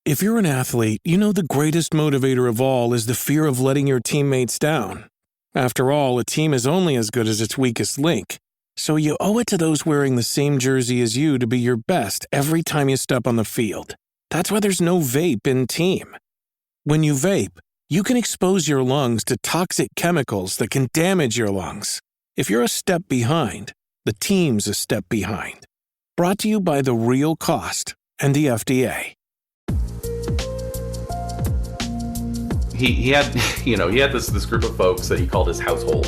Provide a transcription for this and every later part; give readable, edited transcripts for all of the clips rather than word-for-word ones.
If you're an athlete, you know the greatest motivator of all is the fear of letting your teammates down. After all, a team is only as good as its weakest link. So you owe it to those wearing the same jersey as you to be your best every time you step on the field. That's why there's no vape in team. When you vape, you can expose your lungs to toxic chemicals that can damage your lungs. If you're a step behind, the team's a step behind. Brought to you by The Real Cost and the FDA. He had this group of folks that he called his household,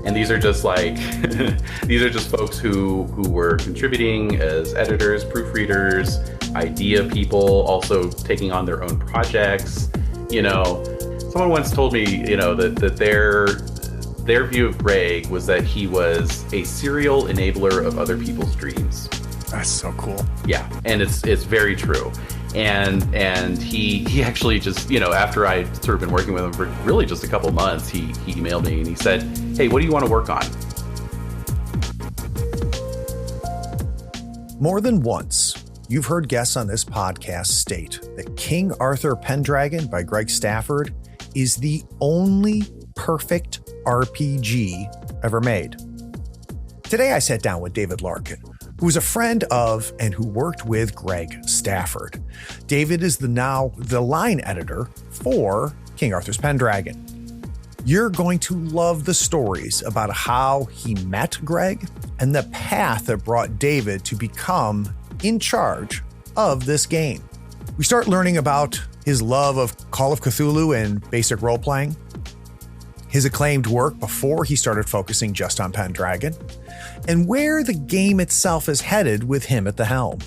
and these are just like folks who were contributing as editors, proofreaders, idea people, also taking on their own projects. Someone once told me that their view of Greg was that he was a serial enabler of other people's dreams. That's so cool. Yeah, and it's very true. And he actually just, after I'd sort of been working with him for really just a couple months, he emailed me and he said, "Hey, what do you want to work on?" More than once, you've heard guests on this podcast state that King Arthur Pendragon by Greg Stafford is the only perfect RPG ever made. Today I sat down with David Larkins, who is a friend of and who worked with Greg Stafford. David is now the line editor for King Arthur's Pendragon. You're going to love the stories about how he met Greg and the path that brought David to become in charge of this game. We start learning about his love of Call of Cthulhu and basic role-playing, his acclaimed work before he started focusing just on Pendragon, and where the game itself is headed with him at the helm.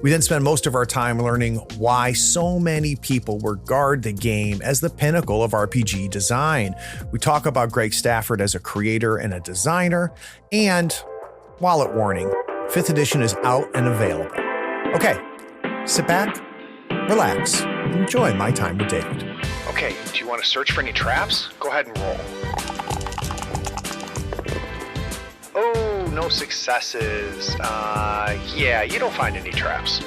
We then spend most of our time learning why so many people regard the game as the pinnacle of RPG design. We talk about Greg Stafford as a creator and a designer, and wallet warning, 5th edition is out and available. Okay, sit back, relax, and enjoy my time with David. Okay, do you want to search for any traps? Go ahead and roll. Oh, no successes. Yeah, you don't find any traps.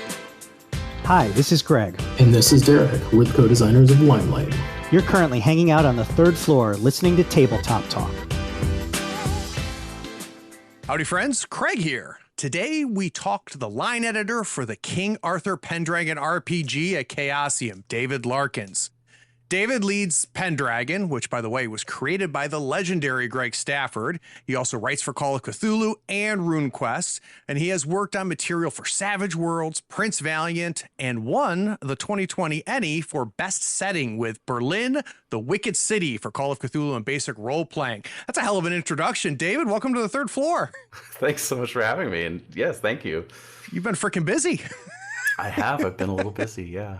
Hi, this is Greg. And this is Derek with co-designers of Limelight. You're currently hanging out on the 3rd floor listening to Tabletop Talk. Howdy friends, Craig here. Today we talk to the line editor for the King Arthur Pendragon RPG at Chaosium, David Larkins. David leads Pendragon, which, by the way, was created by the legendary Greg Stafford. He also writes for Call of Cthulhu and RuneQuest, and he has worked on material for Savage Worlds, Prince Valiant, and won the 2020 Emmy for Best Setting with Berlin, the Wicked City for Call of Cthulhu and basic role-playing. That's a hell of an introduction. David, welcome to the 3rd floor. Thanks so much for having me, and yes, thank you. You've been freaking busy. I have. I've been a little busy, yeah.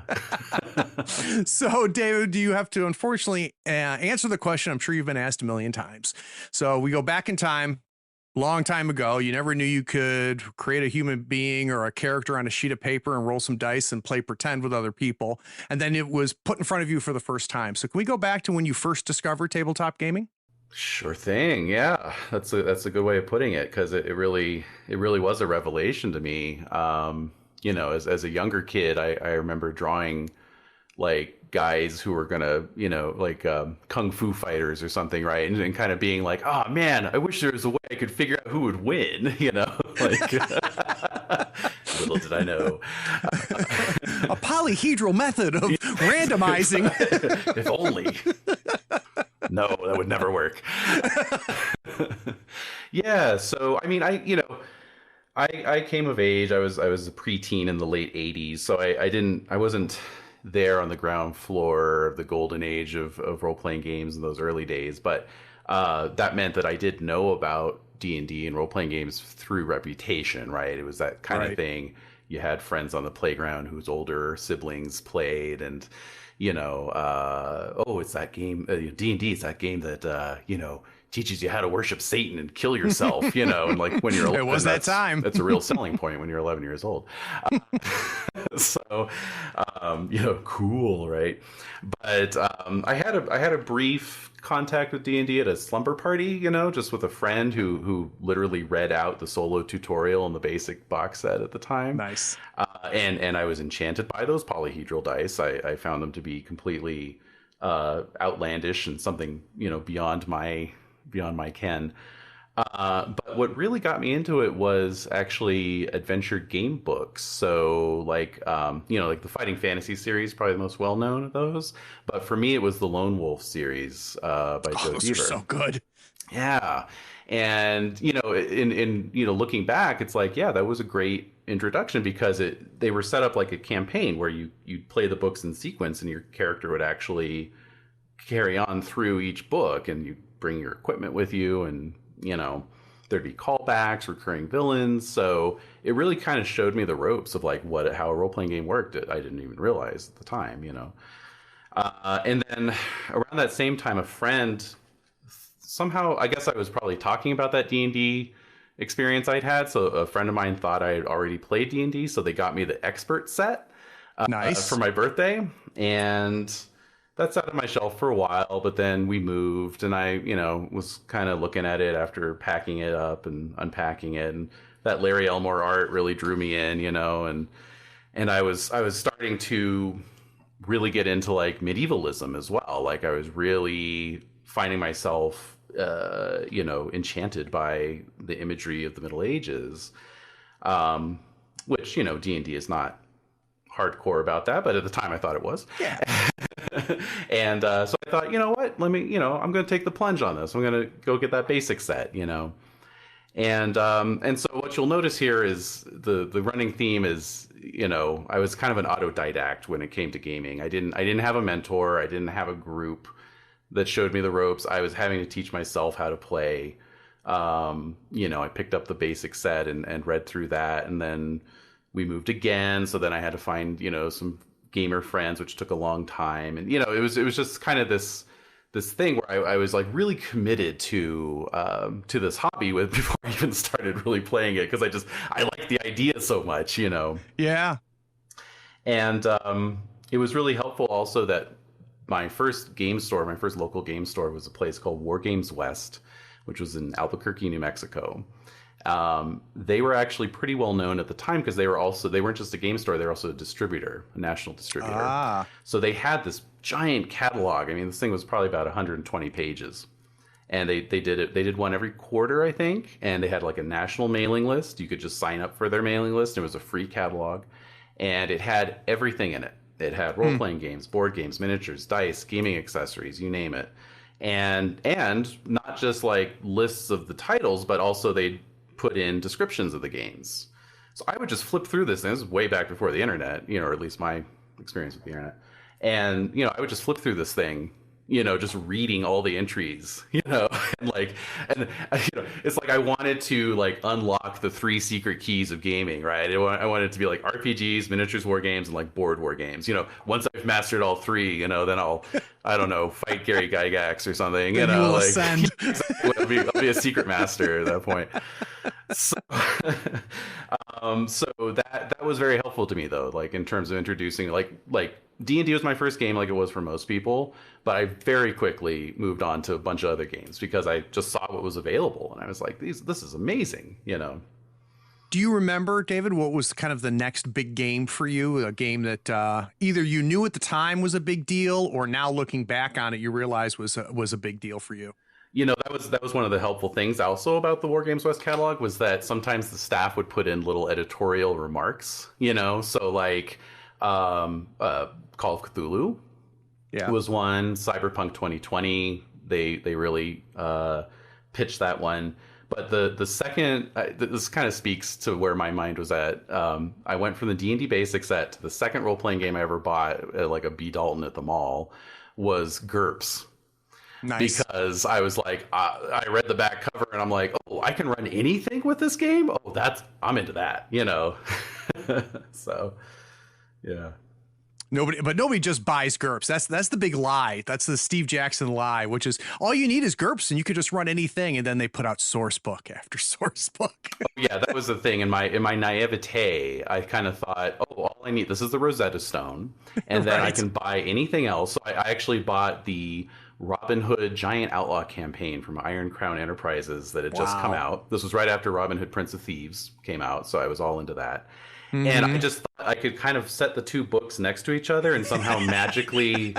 So, David, you have to, unfortunately, answer the question I'm sure you've been asked a million times. So we go back in time, long time ago. You never knew you could create a human being or a character on a sheet of paper and roll some dice and play pretend with other people. And then it was put in front of you for the first time. So can we go back to when you first discovered tabletop gaming? Sure thing. Yeah, that's a good way of putting it, because it really was a revelation to me. As a younger kid, I remember drawing like guys who were gonna, kung fu fighters or something, right? And kind of being like, oh man, I wish there was a way I could figure out who would win, like little did I know. A polyhedral method of randomizing. If only. No, that would never work. Yeah, so I mean, I came of age. I was a preteen in the late 80s, so I wasn't there on the ground floor of the golden age of role-playing games in those early days, but that meant that I did know about D&D and role-playing games through reputation, right? It was that kind of thing. You had friends on the playground whose older siblings played, and it's that game, D&D is that game that teaches you how to worship Satan and kill yourself, and like when you're 11, it was that time. That's a real selling point when you're 11 years old. So, cool, right? But I had a brief contact with D&D at a slumber party, just with a friend who literally read out the solo tutorial and the basic box set at the time. Nice. And I was enchanted by those polyhedral dice. I found them to be completely outlandish and something, beyond my ken. But what really got me into it was actually adventure game books. So like the Fighting Fantasy series, probably the most well known of those. But for me, it was the Lone Wolf series by Joe Those Deaver. are so good. Yeah. And, in looking back, it's like, yeah, that was a great introduction because they were set up like a campaign where you'd play the books in sequence and your character would actually carry on through each book and you bring your equipment with you and, there'd be callbacks, recurring villains. So it really kind of showed me the ropes of like how a role-playing game worked. I didn't even realize at the time, And then around that same time, a friend somehow, I guess I was probably talking about that D&D experience I'd had. So a friend of mine thought I had already played D&D. So they got me the expert set Nice. for my birthday. And that sat on my shelf for a while, but then we moved and I, was kind of looking at it after packing it up and unpacking it. And that Larry Elmore art really drew me in, and I was starting to really get into like medievalism as well. Like I was really finding myself enchanted by the imagery of the Middle Ages, which D&D is not hardcore about that, but at the time I thought it was. Yeah. And so I thought, what? Let me, I'm going to take the plunge on this. I'm going to go get that basic set, And so what you'll notice here is the running theme is, I was kind of an autodidact when it came to gaming. I didn't have a mentor. I didn't have a group that showed me the ropes. I was having to teach myself how to play. I picked up the basic set and read through that, and then we moved again. So then I had to find, some gamer friends, which took a long time. And, it was just kind of this thing where I was like really committed to this hobby before I even started really playing it. Cause I liked the idea so much, Yeah. And, it was really helpful also that my first local game store was a place called War Games West, which was in Albuquerque, New Mexico. They were actually pretty well known at the time because they weren't just a game store, they were also a distributor, a national distributor. So they had this giant catalog. I mean, this thing was probably about 120 pages. And they did one every quarter, I think, and they had like a national mailing list. You could just sign up for their mailing list. It was a free catalog, and it had everything in it. It had role-playing games, board games, miniatures, dice, gaming accessories, you name it. And not just like lists of the titles, but also they'd put in descriptions of the games. So I would just flip through this. And this is way back before the internet, or at least my experience with the internet. And, I would just flip through this thing, just reading all the entries, and it's like I wanted to like unlock the 3 secret keys of gaming, right? I wanted it to be like RPGs, miniatures, war games, and like board war games. Once I've mastered all 3, then I'll, I don't know, fight Gary Gygax or something. Then you will ascend. Exactly, I'll be a secret master at that point. So, so that was very helpful to me though, like in terms of introducing like D&D was my first game, like it was for most people, but I very quickly moved on to a bunch of other games because I just saw what was available and I was like, this is amazing, Do you remember, David, what was kind of the next big game for you? A game that either you knew at the time was a big deal, or now looking back on it, you realize was a big deal for you? That was one of the helpful things also about the War Games West catalog was that sometimes the staff would put in little editorial remarks, so like Call of Cthulhu was one, Cyberpunk 2020, they really pitched that one. But the second, this kind of speaks to where my mind was at. I went from the D&D basic set to the second role-playing game I ever bought at like a B. Dalton at the mall was GURPS. Nice. Because I was like, I read the back cover and I'm like, oh, I can run anything with this game? Oh, I'm into that, So, yeah. Nobody just buys GURPS. That's the big lie. That's the Steve Jackson lie, which is all you need is GURPS and you could just run anything. And then they put out source book after source book. Oh, yeah, that was the thing. In my naivete, I kind of thought, oh, all I need, this is the Rosetta Stone, and then I can buy anything else. So I actually bought the Robin Hood Giant Outlaw campaign from Iron Crown Enterprises that had just come out. This was right after Robin Hood Prince of Thieves came out, so I was all into that. And I just thought I could kind of set the two books next to each other and somehow magically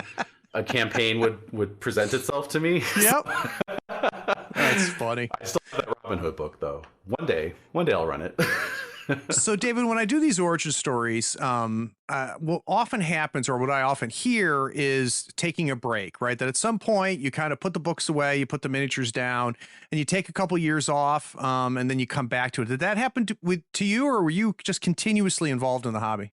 a campaign would present itself to me. Yep. That's funny. I still have that Robin Hood book though. One day I'll run it. So, David, when I do these origin stories, what often happens, or what I often hear, is taking a break, right? That at some point you kind of put the books away, you put the miniatures down, and you take a couple years off, and then you come back to it. Did that happen to you, or were you just continuously involved in the hobby?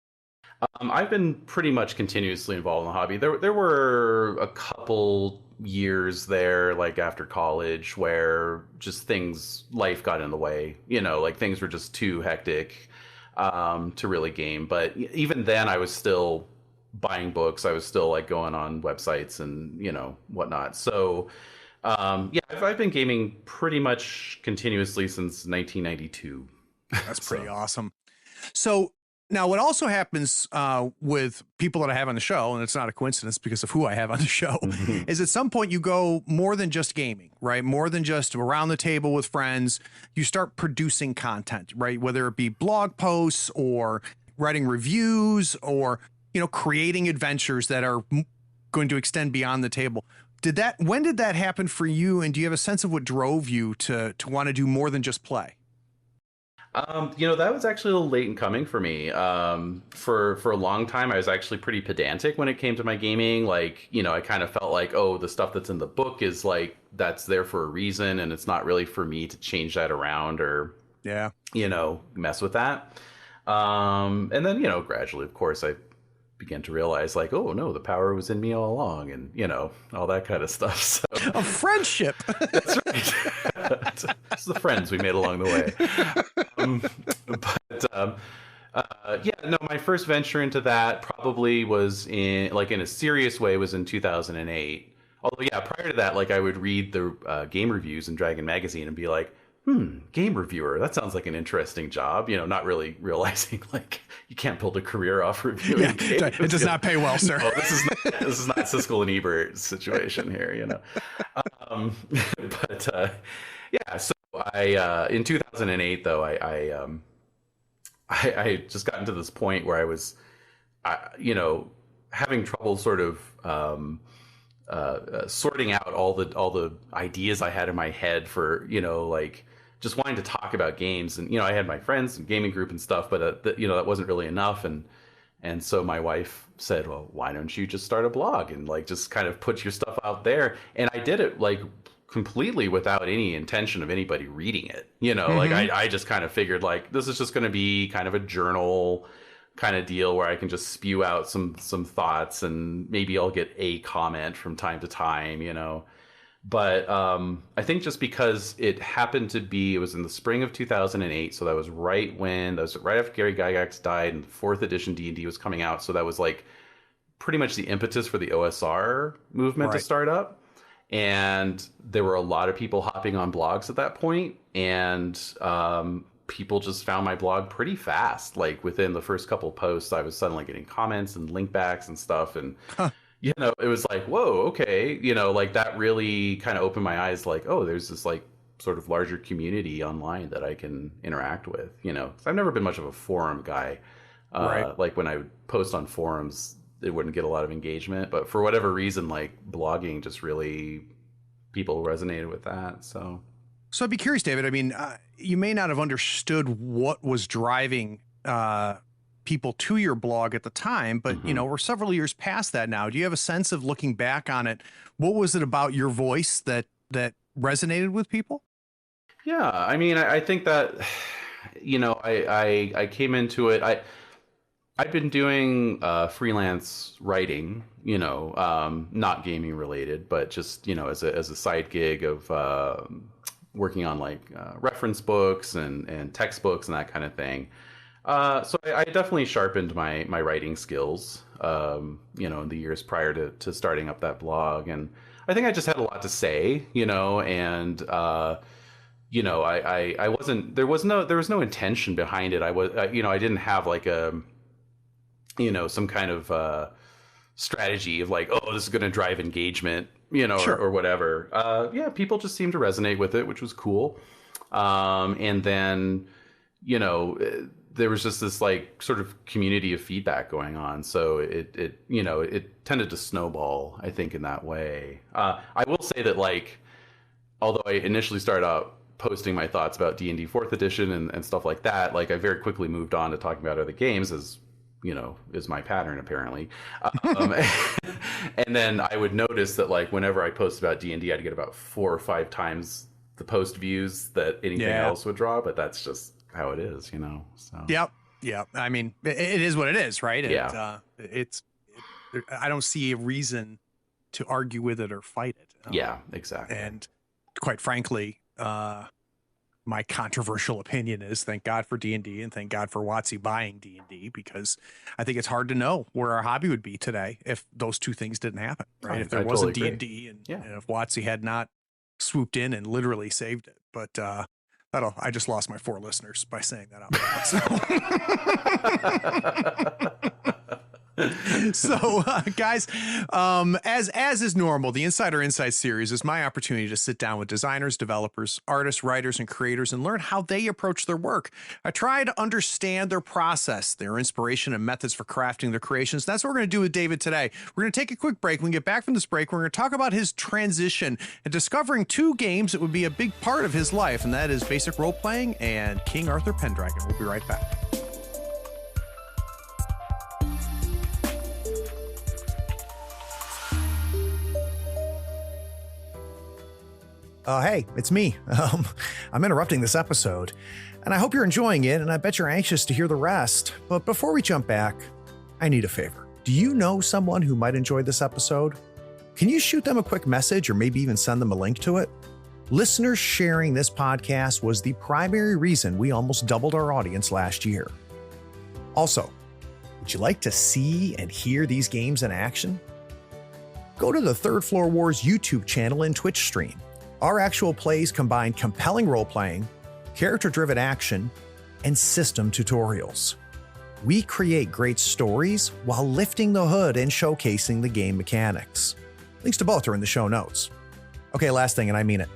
I've been pretty much continuously involved in the hobby. There were a couple years there, like after college, where just life got in the way. Like things were just too hectic to really game. But even then, I was still buying books. I was still like going on websites and whatnot. So I've been gaming pretty much continuously since 1992. That's pretty awesome. So now, what also happens with people that I have on the show, and it's not a coincidence because of who I have on the show, is at some point you go more than just gaming, right? More than just around the table with friends. You start producing content, right? Whether it be blog posts or writing reviews or, creating adventures that are going to extend beyond the table. When did that happen for you? And do you have a sense of what drove you to want to do more than just play? That was actually a little late in coming for me. For a long time, I was actually pretty pedantic when it came to my gaming. Like, I kind of felt like, oh, the stuff that's in the book is like, that's there for a reason. And it's not really for me to change that around or, mess with that. And then, gradually, of course, I began to realize like, oh no, the power was in me all along, and all that kind of stuff. So a friendship. That's right. It's the friends we made along the way. My first venture into that probably was in a serious way was in 2008. Although prior to that, like I would read the game reviews in Dragon Magazine and be like, game reviewer, that sounds like an interesting job, not really realizing like you can't build a career off reviewing games. It does not pay well, sir. Oh, this is not Siskel and Ebert situation here, so I in 2008 though, I just gotten to this point where I was having trouble sort of sorting out all the ideas I had in my head for just wanting to talk about games. And I had my friends and gaming group and stuff, but that wasn't really enough. And so my wife said, well, why don't you just start a blog and like just kind of put your stuff out there? And I did it like completely without any intention of anybody reading it. Like I just kind of figured like this is just going to be kind of a journal kind of deal where I can just spew out some thoughts and maybe I'll get a comment from time to time, But I think just because it happened to be, it was in the spring of 2008, so that was right after Gary Gygax died and the 4th edition D&D was coming out, so that was like pretty much the impetus for the OSR movement to start up. And there were a lot of people hopping on blogs at that point, and people just found my blog pretty fast. Like within the first couple of posts, I was suddenly getting comments and link backs and stuff, and it was like, whoa, okay. Like that really kind of opened my eyes like, oh, there's this like sort of larger community online that I can interact with, I've never been much of a forum guy. Like when I would post on forums, it wouldn't get a lot of engagement, but for whatever reason, like blogging just really, people resonated with that. So I'd be curious, David. I mean, you may not have understood what was driving, people to your blog at the time, but we're several years past that now. Do you have a sense of looking back on it? What was it about your voice that resonated with people? Yeah, I mean, I think that, I came into it. I've been doing freelance writing, not gaming related, but just, as a side gig of working on like reference books and textbooks and that kind of thing. So I definitely sharpened my writing skills, in the years prior to starting up that blog. And I think I just had a lot to say, and, I wasn't, there was no intention behind it. I didn't have like some kind of strategy of like, oh, this is going to drive engagement, sure. or whatever. People just seemed to resonate with it, which was cool. And then, there was just this like sort of community of feedback going on. So it tended to snowball, I think, in that way. I will say that, like, although I initially started out posting my thoughts about D&D 4th edition and stuff like that, like, I very quickly moved on to talking about other games, as is my pattern, apparently. And then I would notice that, like, whenever I posted about D&D, I'd get about 4 or 5 times the post views that anything else would draw, but that's just how it is, so. Yep. I mean, it is what it is, right? Yeah. I don't see a reason to argue with it or fight it. Yeah, exactly. And quite frankly, my controversial opinion is thank God for D&D and thank God for WotC buying D&D, because I think it's hard to know where our hobby would be today if those two things didn't happen, right? If there wasn't D&D and if WotC had not swooped in and literally saved it. But I just lost my 4 listeners by saying that out loud. So, guys, as is normal, the Insider Insight series is my opportunity to sit down with designers, developers, artists, writers, and creators and learn how they approach their work. I try to understand their process, their inspiration, and methods for crafting their creations. That's what we're going to do with David today. We're going to take a quick break. When we get back from this break, we're going to talk about his transition and discovering 2 games that would be a big part of his life, and that is basic role-playing and King Arthur Pendragon. We'll be right back. Hey, it's me. I'm interrupting this episode, and I hope you're enjoying it, and I bet you're anxious to hear the rest. But before we jump back, I need a favor. Do you know someone who might enjoy this episode? Can you shoot them a quick message or maybe even send them a link to it? Listeners sharing this podcast was the primary reason we almost doubled our audience last year. Also, would you like to see and hear these games in action? Go to the Third Floor Wars YouTube channel and Twitch stream. Our actual plays combine compelling role-playing, character-driven action, and system tutorials. We create great stories while lifting the hood and showcasing the game mechanics. Links to both are in the show notes. Okay, last thing, and I mean it.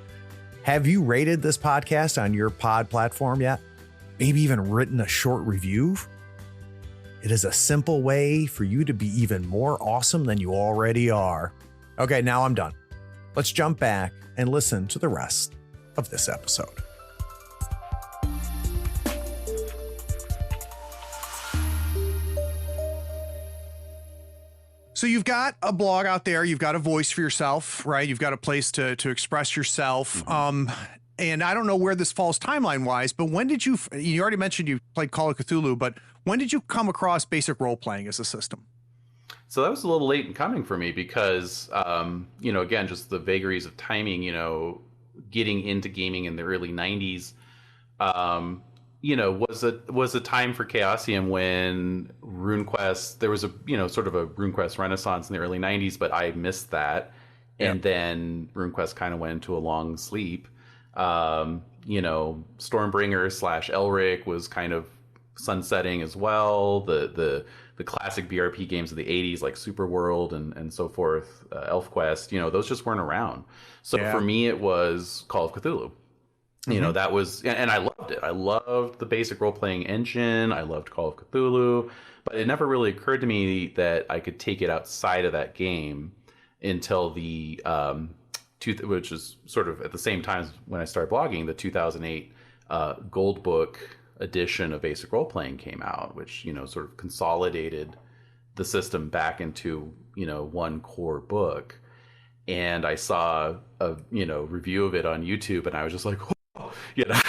Have you rated this podcast on your pod platform yet? Maybe even written a short review? It is a simple way for you to be even more awesome than you already are. Okay, now I'm done. Let's jump back and listen to the rest of this episode. So you've got a blog out there, you've got a voice for yourself, right? You've got a place to express yourself. And I don't know where this falls timeline-wise, but when did you already mentioned you played Call of Cthulhu, but when did you come across basic role-playing as a system? So that was a little late in coming for me because, again, just the vagaries of timing, getting into gaming in the early 90s, was a time for Chaosium when RuneQuest, there was a, sort of a RuneQuest renaissance in the early 90s, but I missed that. Yeah. And then RuneQuest kind of went into a long sleep. Stormbringer / Elric was kind of sunsetting as well. The classic BRP games of the 80s like Super World and so forth, ElfQuest, those just weren't around. So for me, it was Call of Cthulhu. That was, and I loved it. I loved the basic role-playing engine. I loved Call of Cthulhu, but it never really occurred to me that I could take it outside of that game until the, which is sort of at the same time when I started blogging, the 2008 Gold Book edition of basic role-playing came out, which, sort of consolidated the system back into, one core book. And I saw a, review of it on YouTube, and I was just like, because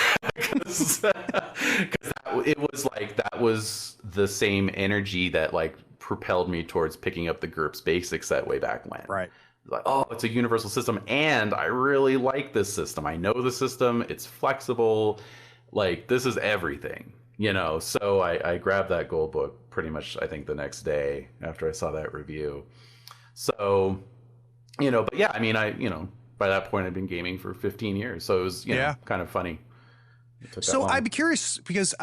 it was like, that was the same energy that like propelled me towards picking up the GURPS Basic set way back when. Right. Like, oh, it's a universal system, and I really like this system. I know the system, it's flexible, like this is everything, So I grabbed that Gold Book pretty much, I think, the next day after I saw that review. So, but yeah, I mean, by that point I'd been gaming for 15 years, so it was kind of funny. So I'd be curious because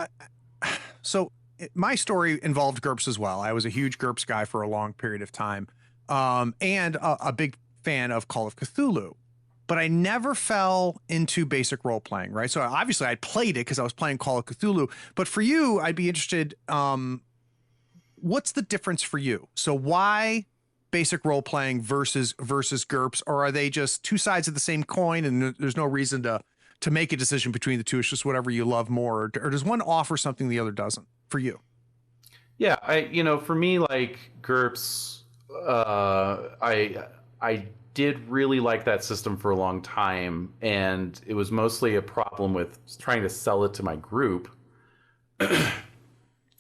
my story involved GURPS as well. I was a huge GURPS guy for a long period of time, and a big fan of Call of Cthulhu. but I never fell into basic role playing, right? So obviously I played it because I was playing Call of Cthulhu. But for you, I'd be interested, what's the difference for you? So why basic role playing versus GURPS, or are they just two sides of the same coin and there's no reason to make a decision between the two? It's just whatever you love more, or does one offer something the other doesn't for you? Yeah, for me, like GURPS, I did really like that system for a long time, and it was mostly a problem with trying to sell it to my group.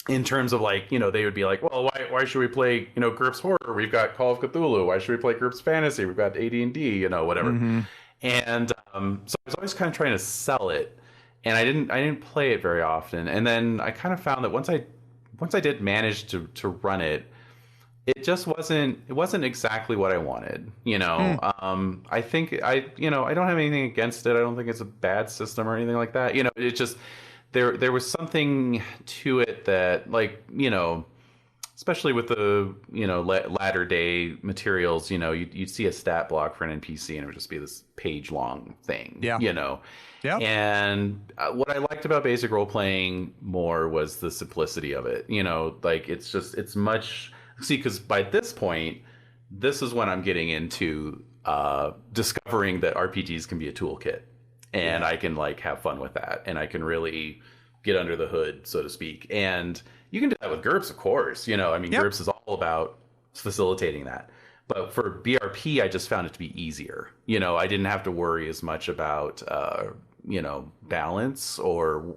In terms of like, they would be like, well, why should we play, GURPS Horror? We've got Call of Cthulhu. Why should we play GURPS Fantasy? We've got AD&D, whatever. Mm-hmm. And so I was always kind of trying to sell it, and I didn't play it very often. And then I kind of found that once I did manage to run it, it just wasn't exactly what I wanted. I think I don't have anything against it. I don't think it's a bad system or anything like that. It just there was something to it that, like, especially with the latter day materials, you'd see a stat block for an NPC and it would just be this page long thing. Yeah. Yeah. And what I liked about basic role playing more was the simplicity of it. Like it's much. See, because by this point, this is when I'm getting into discovering that RPGs can be a toolkit, and I can like have fun with that, and I can really get under the hood, so to speak. And you can do that with GURPS, of course. GURPS is all about facilitating that. But for BRP, I just found it to be easier. I didn't have to worry as much about balance, or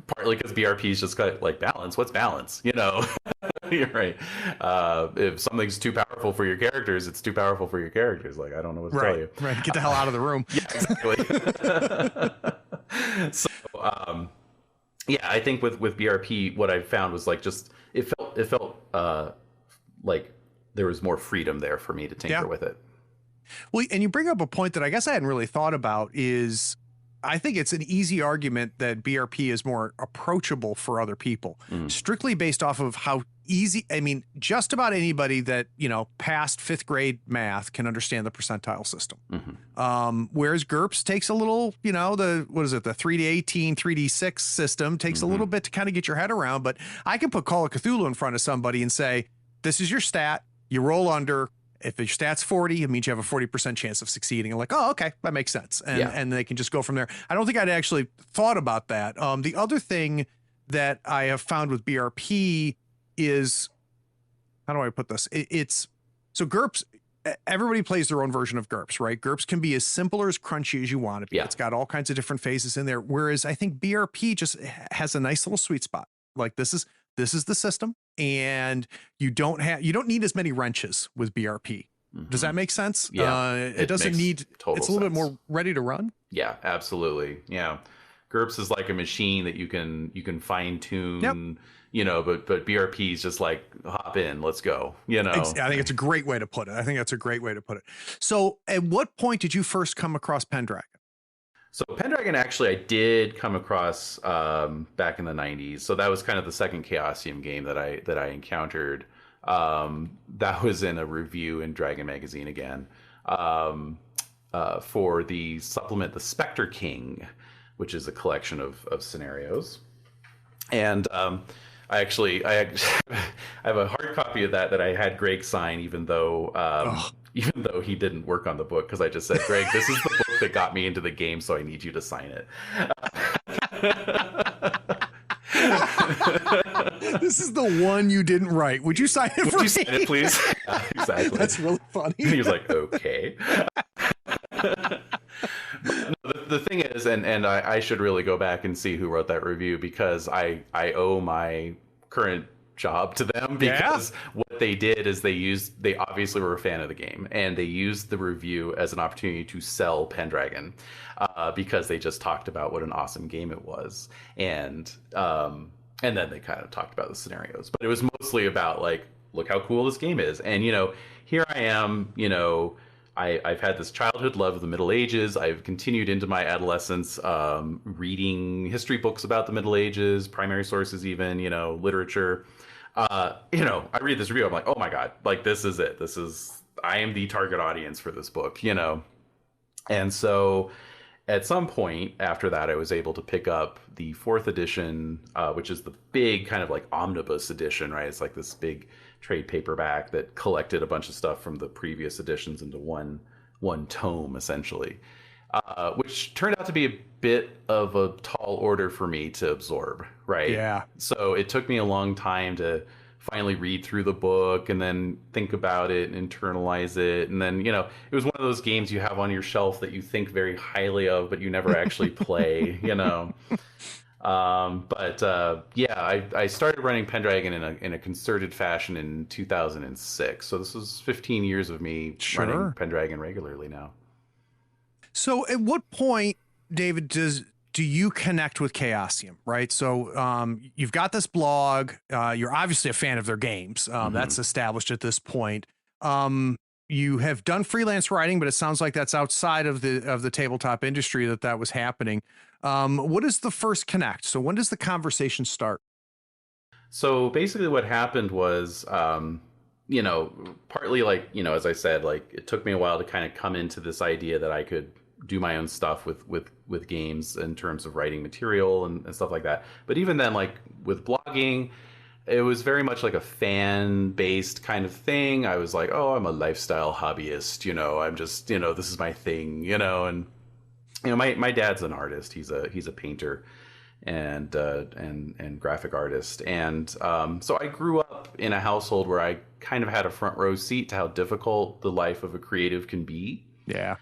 partly because BRP is just got like balance. What's balance? You're right. If something's too powerful for your characters, it's too powerful for your characters. Like, I don't know what to tell you. Right. Get the hell out of the room. Yeah, exactly. So, I think with BRP, what I found was like it felt like there was more freedom there for me to tinker with it. Well, and you bring up a point that I guess I hadn't really thought about is I think it's an easy argument that BRP is more approachable for other people, strictly based off of how easy. I mean, just about anybody that, passed 5th grade math can understand the percentile system. Whereas GURPS takes a little, the 3D18, 3D6 system takes a little bit to kind of get your head around. But I can put Call of Cthulhu in front of somebody and say, this is your stat. You roll under. If your stat's 40, it means you have a 40% chance of succeeding. And like, oh, okay, that makes sense. And they can just go from there. I don't think I'd actually thought about that. The other thing that I have found with BRP is, how do I put this? It's so GURPS, everybody plays their own version of GURPS, right? GURPS can be as simple or as crunchy as you want it to be. It's got all kinds of different phases in there. Whereas I think BRP just has a nice little sweet spot. Like this is the system, and you don't need as many wrenches with BRP. Does that make sense? Yeah, it doesn't need. It's a little bit more ready to run. Yeah, absolutely. Yeah, GURPS is like a machine that you can fine tune. But BRP is just like, hop in, let's go. I think it's a great way to put it. So, at what point did you first come across Pendragon? So Pendragon, actually, I did come across back in the 90s. So that was kind of the second Chaosium game that I encountered. That was in a review in Dragon Magazine again for the supplement, The Spectre King, which is a collection of scenarios. And I have a hard copy of that I had Greg sign, even though he didn't work on the book, because I just said, Greg, this is the book that got me into the game, so I need you to sign it. This is the one you didn't write. Would you sign it for me? Would you sign it, please? Exactly. That's really funny. He was like, okay. The thing is, and I should really go back and see who wrote that review, because I owe my current job to them, because what they did is they obviously were a fan of the game, and they used the review as an opportunity to sell Pendragon, because they just talked about what an awesome game it was, and then they kind of talked about the scenarios, but it was mostly about like, look how cool this game is. And here I am, I've had this childhood love of the Middle Ages. I've continued into my adolescence reading history books about the Middle Ages, primary sources even, literature. I read this review, I'm like, oh my God, like this is it. I am the target audience for this book, And so at some point after that, I was able to pick up the fourth edition, which is the big kind of like omnibus edition, right? It's like this big trade paperback that collected a bunch of stuff from the previous editions into one tome, essentially, which turned out to be a bit of a tall order for me to absorb, right? Yeah. So it took me a long time to finally read through the book and then think about it and internalize it. And then, it was one of those games you have on your shelf that you think very highly of, but you never actually play, I started running Pendragon in a concerted fashion in 2006. So this was 15 years of me running Pendragon regularly now. So at what point, David, do you connect with Chaosium, right? So you've got this blog. You're obviously a fan of their games. That's established at this point. You have done freelance writing, but it sounds like that's outside of the tabletop industry that was happening. What is the first connect? So when does the conversation start? So basically what happened was, partly as I said, it took me a while to kind of come into this idea that I could do my own stuff with games in terms of writing material and stuff like that. But even then, with blogging, it was very much like a fan-based kind of thing. I was like, oh, I'm a lifestyle hobbyist, I'm just, this is my thing, and my dad's an artist. He's a painter and graphic artist. And so I grew up in a household where I kind of had a front row seat to how difficult the life of a creative can be. Yeah.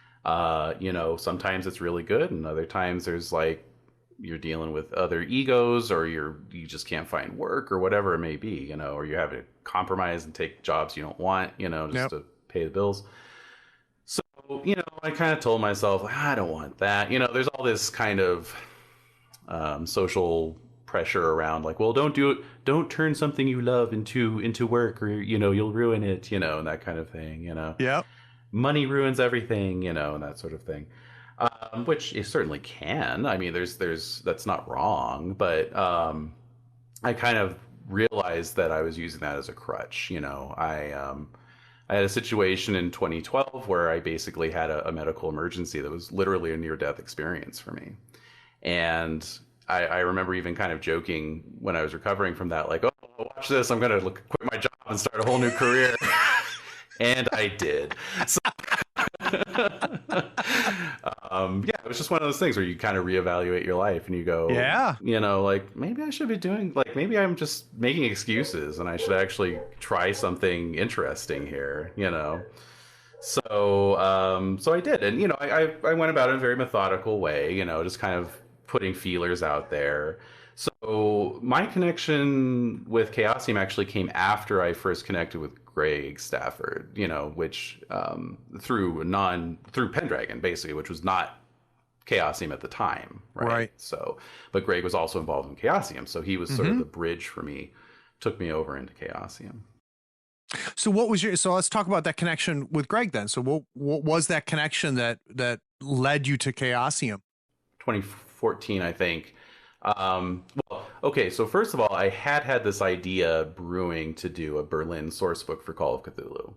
Sometimes it's really good, and other times there's you're dealing with other egos, or you just can't find work, or whatever it may be, or you have to compromise and take jobs you don't want, just to pay the bills. So, I kind of told myself, I don't want that. There's all this kind of social pressure around, well, don't turn something you love into work, or you'll ruin it, and that kind of thing. Yeah. Money ruins everything, and that sort of thing, which it certainly can. I mean, that's not wrong, but I kind of realized that I was using that as a crutch. I had a situation in 2012 where I basically had a medical emergency that was literally a near-death experience for me, and I remember even kind of joking when I was recovering from that, oh, watch this, I'm gonna quit my job and start a whole new career. And I did. So, it was just one of those things where you kind of reevaluate your life and you go, maybe I should be doing, maybe I'm just making excuses and I should actually try something interesting here, So, I did. And, I went about it in a very methodical way, just kind of putting feelers out there. So my connection with Chaosium actually came after I first connected with Greg Stafford, which through Pendragon, basically, which was not Chaosium at the time, right? So, but Greg was also involved in Chaosium, so he was sort of the bridge for me, took me over into Chaosium. So let's talk about that connection with Greg then. So what was that connection that led you to Chaosium? 2014, I think. So first of all, I had this idea brewing to do a Berlin source book for Call of Cthulhu.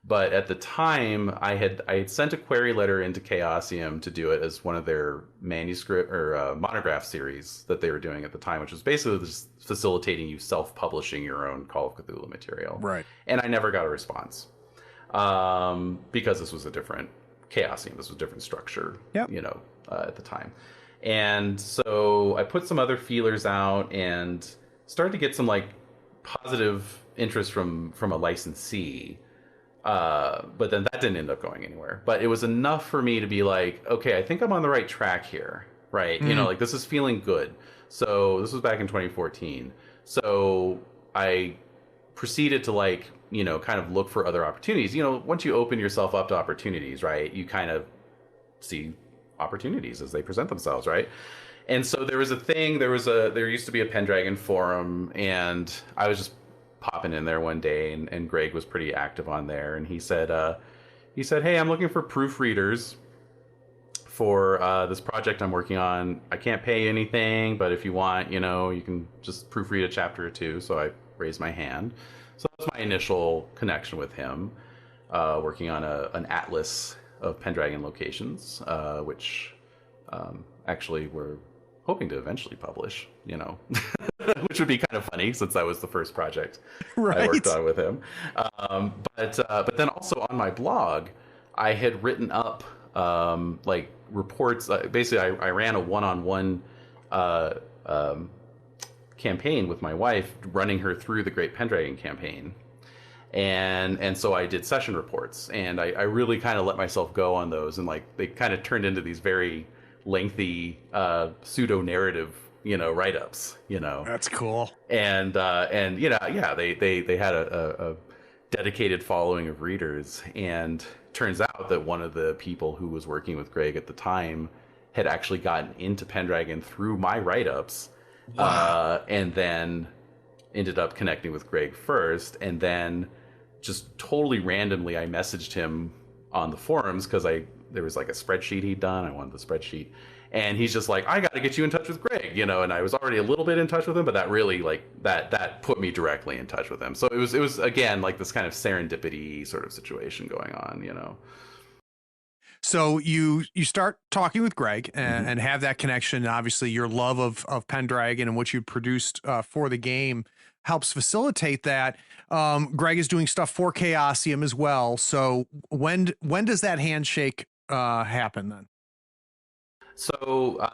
But at the time, I had sent a query letter into Chaosium to do it as one of their manuscript or monograph series that they were doing at the time, which was basically just facilitating you self-publishing your own Call of Cthulhu material. Right. And I never got a response because this was a different Chaosium. This was a different structure, at the time. And so I put some other feelers out and started to get some positive interest from a licensee. But then that didn't end up going anywhere. But it was enough for me to be okay, I think I'm on the right track here, right? This is feeling good. So this was back in 2014. So I proceeded to kind of look for other opportunities. Once you open yourself up to opportunities, right, you kind of see opportunities as they present themselves, right? And so there was a thing, there used to be a Pendragon forum, and I was just popping in there one day, and Greg was pretty active on there, and he said, hey, I'm looking for proofreaders for this project I'm working on. I can't pay anything, but if you want, you can just proofread a chapter or two. So I raised my hand. So that was my initial connection with him, working on an Atlas of Pendragon locations, which actually we're hoping to eventually publish, which would be kind of funny since that was the first project I worked on with him. But then also on my blog, I had written up like reports. Basically, I ran a one-on-one campaign with my wife, running her through the Great Pendragon campaign. And so I did session reports, and I really kind of let myself go on those, and like they kind of turned into these very lengthy pseudo narrative write-ups. That's cool. And they had a dedicated following of readers, and turns out that one of the people who was working with Greg at the time had actually gotten into Pendragon through my write-ups. Wow. And then ended up connecting with Greg first, and then just totally randomly I messaged him on the forums because there was like a spreadsheet he'd done. I wanted the spreadsheet, and he's just like, I got to get you in touch with Greg, and I was already a little bit in touch with him, but that really that put me directly in touch with him. So it was again like this kind of serendipity sort of situation going on. So you start talking with Greg and have that connection. And obviously your love of Pendragon and what you produced for the game helps facilitate that. Greg is doing stuff for Chaosium as well. So when does that handshake happen then? So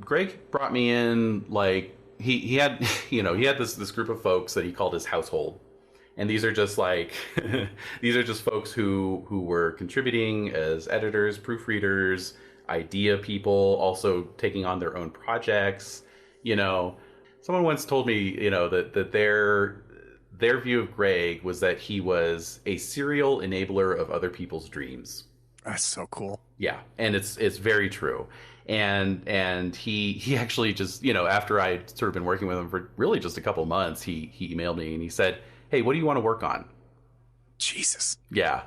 Greg brought me in, like he had this group of folks that he called his household. And these are just like folks who were contributing as editors, proofreaders, idea people, also taking on their own projects. Someone once told me, that their view of Greg was that he was a serial enabler of other people's dreams. That's so cool. Yeah, and it's very true. And he actually just, after I'd sort of been working with him for really just a couple months, he emailed me and he said, hey, what do you want to work on? Jesus. Yeah.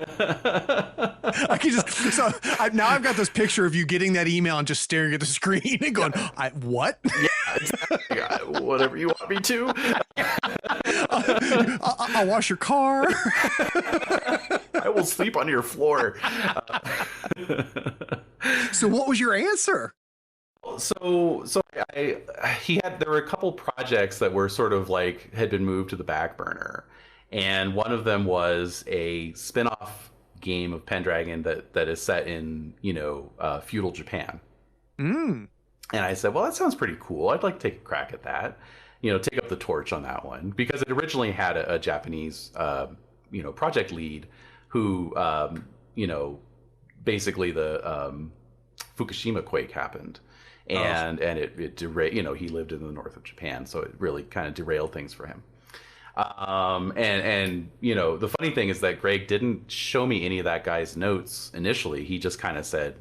I can just now I've got this picture of you getting that email and just staring at the screen and going, what? Yeah, exactly. Whatever you want me to. I'll wash your car. I will sleep on your floor. So what was your answer? So there were a couple projects that were sort of like had been moved to the back burner, and one of them was a spin-off game of Pendragon that is set in feudal Japan. And I said, well, that sounds pretty cool. I'd like to take a crack at that. Take up the torch on that one, because it originally had a Japanese project lead who basically the Fukushima quake happened. And it derailed, he lived in the north of Japan, so it really kind of derailed things for him. And the funny thing is that Greg didn't show me any of that guy's notes initially. He just kind of said,